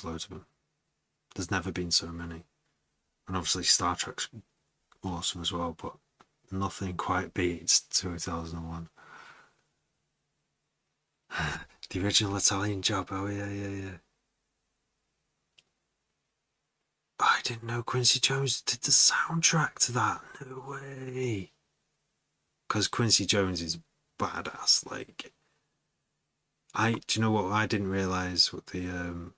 loads of them. There's never been so many, and obviously Star Trek's awesome as well, but nothing quite beats 2001. The original Italian Job. Oh yeah. I didn't know Quincy Jones did the soundtrack to that. No way. Because Quincy Jones is badass. Like, do you know what? I didn't realize what the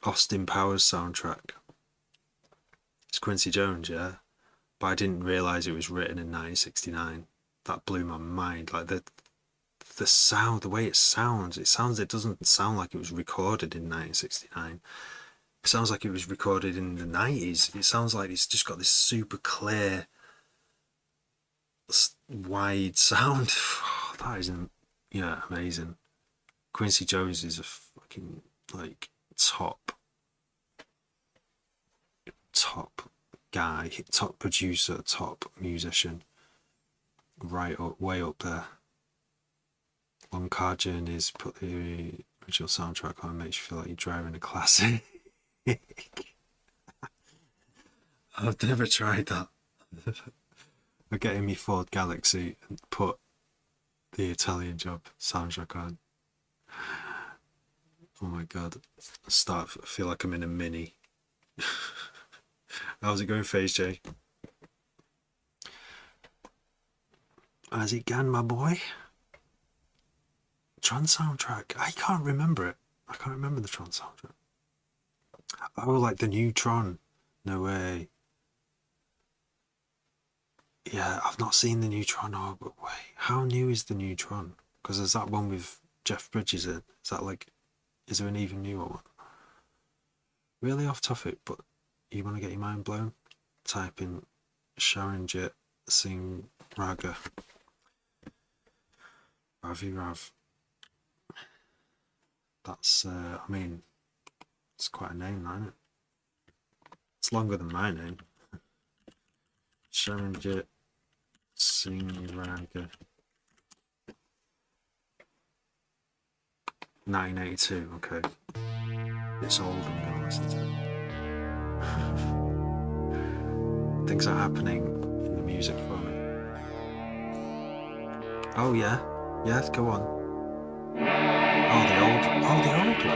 Austin Powers soundtrack. It's Quincy Jones, yeah, but I didn't realize it was written in 1969. That blew my mind. Like the sound, the way it sounds. It doesn't sound like it was recorded in 1969. It sounds like it was recorded in the 90s. It sounds like it's just got this super clear, wide sound. That is, amazing. Quincy Jones is a fucking like top guy, top producer, top musician, right up, way up there. Long Car Journeys put the original soundtrack on, makes you feel like you're driving a classic. I've never tried that. I'm getting me Ford Galaxy and put the Italian Job soundtrack on. Oh my god, I feel like I'm in a mini. How's it going, Phase J? How's it going, my boy? Tron soundtrack. I can't remember it. I can't remember the Tron soundtrack. Oh, like the new Tron. No way. Yeah, I've not seen the new Tron. Oh, but wait, how new is the new Tron? Because there's that one with Jeff Bridges in. Is that like, is there an even newer one? Really off topic, but you want to get your mind blown? Type in Sharon Jit Singh Raga. Ravi Rav. That's, I mean, it's quite a name, isn't it? It's longer than my name. Sharon Jit Singh Raga. 1982, okay. It's old, I'm gonna listen to it. Things are happening in the music for me. Oh yeah, yeah, go on. Oh, the old one.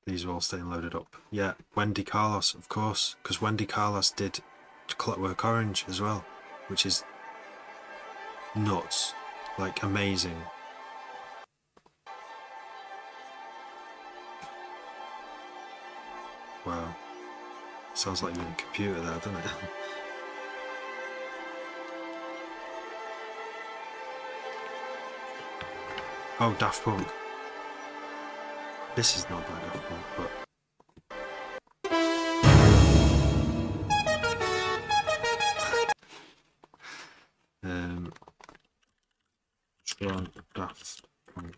These are all staying loaded up. Yeah, Wendy Carlos, of course, because Wendy Carlos did Clockwork Orange as well, which is nuts, like amazing. Wow, sounds like you're in a computer there, doesn't it? Oh, Daft Punk. This is not by Daft Punk, but Tron Daft Punk.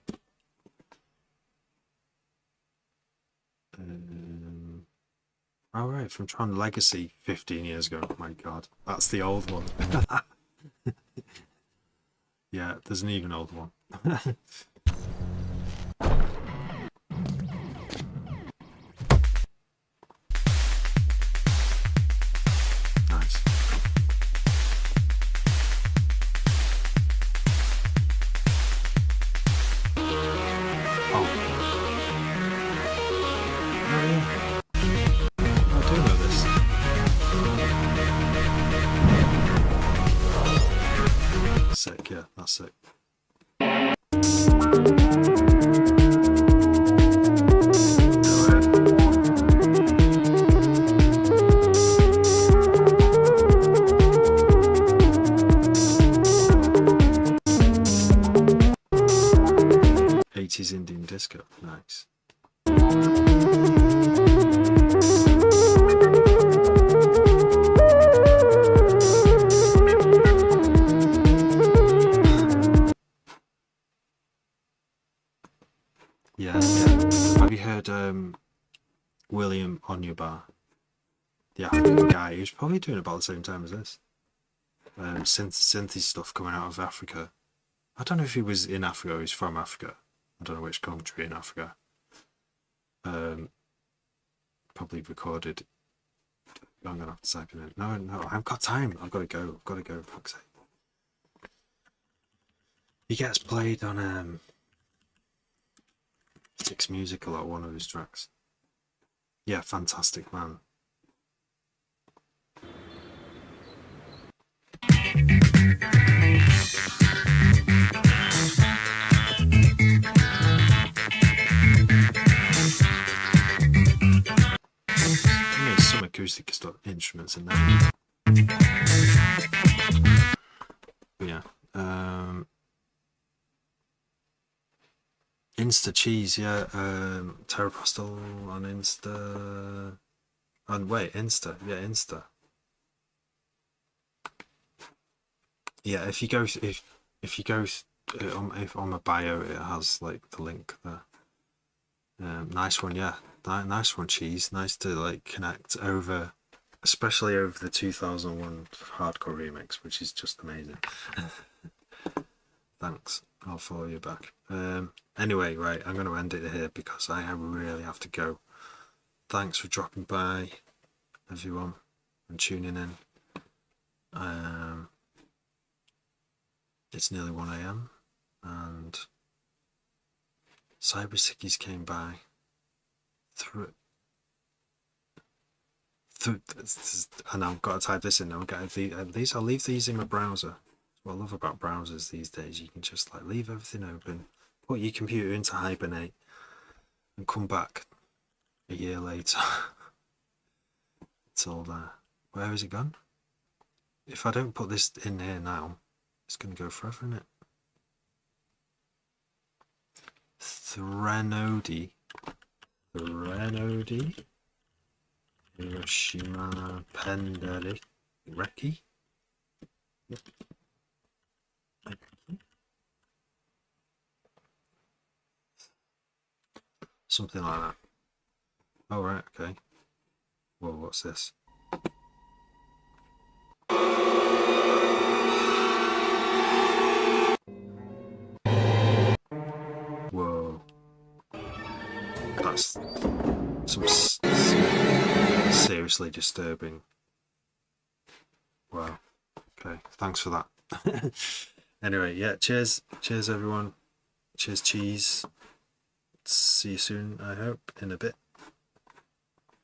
Oh right, from Tron Legacy 15 years ago. Oh my god, that's the old one. Yeah, there's an even old one. Nice. Oh. Oh yeah. I do know this. Sick, yeah, that's sick. 80s Indian disco, nice. Yeah, yeah. Have you heard William Onyebar, the African guy? He was probably doing about the same time as this. Synthy stuff coming out of Africa. I don't know if he was in Africa or he's from Africa. I don't know which country in Africa. Probably recorded. I'm gonna have to type it in. No, I've got time. I've got to go. I've got to go. Fuck's sake. He gets played on Six Music a lot. One of his tracks. Yeah, fantastic man. There's some acoustic instruments in there. But yeah. Insta Cheese, yeah. Terrapastel on Insta. And wait, Insta. Yeah, Insta. Yeah, if you go if on my bio, it has like the link there. Nice one, yeah. Nice one, Cheese. Nice to like connect over, especially over the 2001 hardcore remix, which is just amazing. Thanks. I'll follow you back. Anyway, right, I'm going to end it here because I really have to go. Thanks for dropping by, everyone, and tuning in. It's nearly 1 a.m. and Cyber Sickies came by. Through, and I've got to type this in. I'll leave these in my browser. What I love about browsers these days, you can just like leave everything open, put your computer into hibernate, and come back a year later. It's all there. Where has it gone? If I don't put this in here now, it's going to go forever, isn't it? Threnody. Hiroshima Penderek Reki. Something like that. Oh right, okay. Whoa, what's this? Whoa. That's some seriously disturbing. Wow. Okay, thanks for that. Anyway, yeah, cheers everyone. Cheers cheese. See you soon, I hope, in a bit.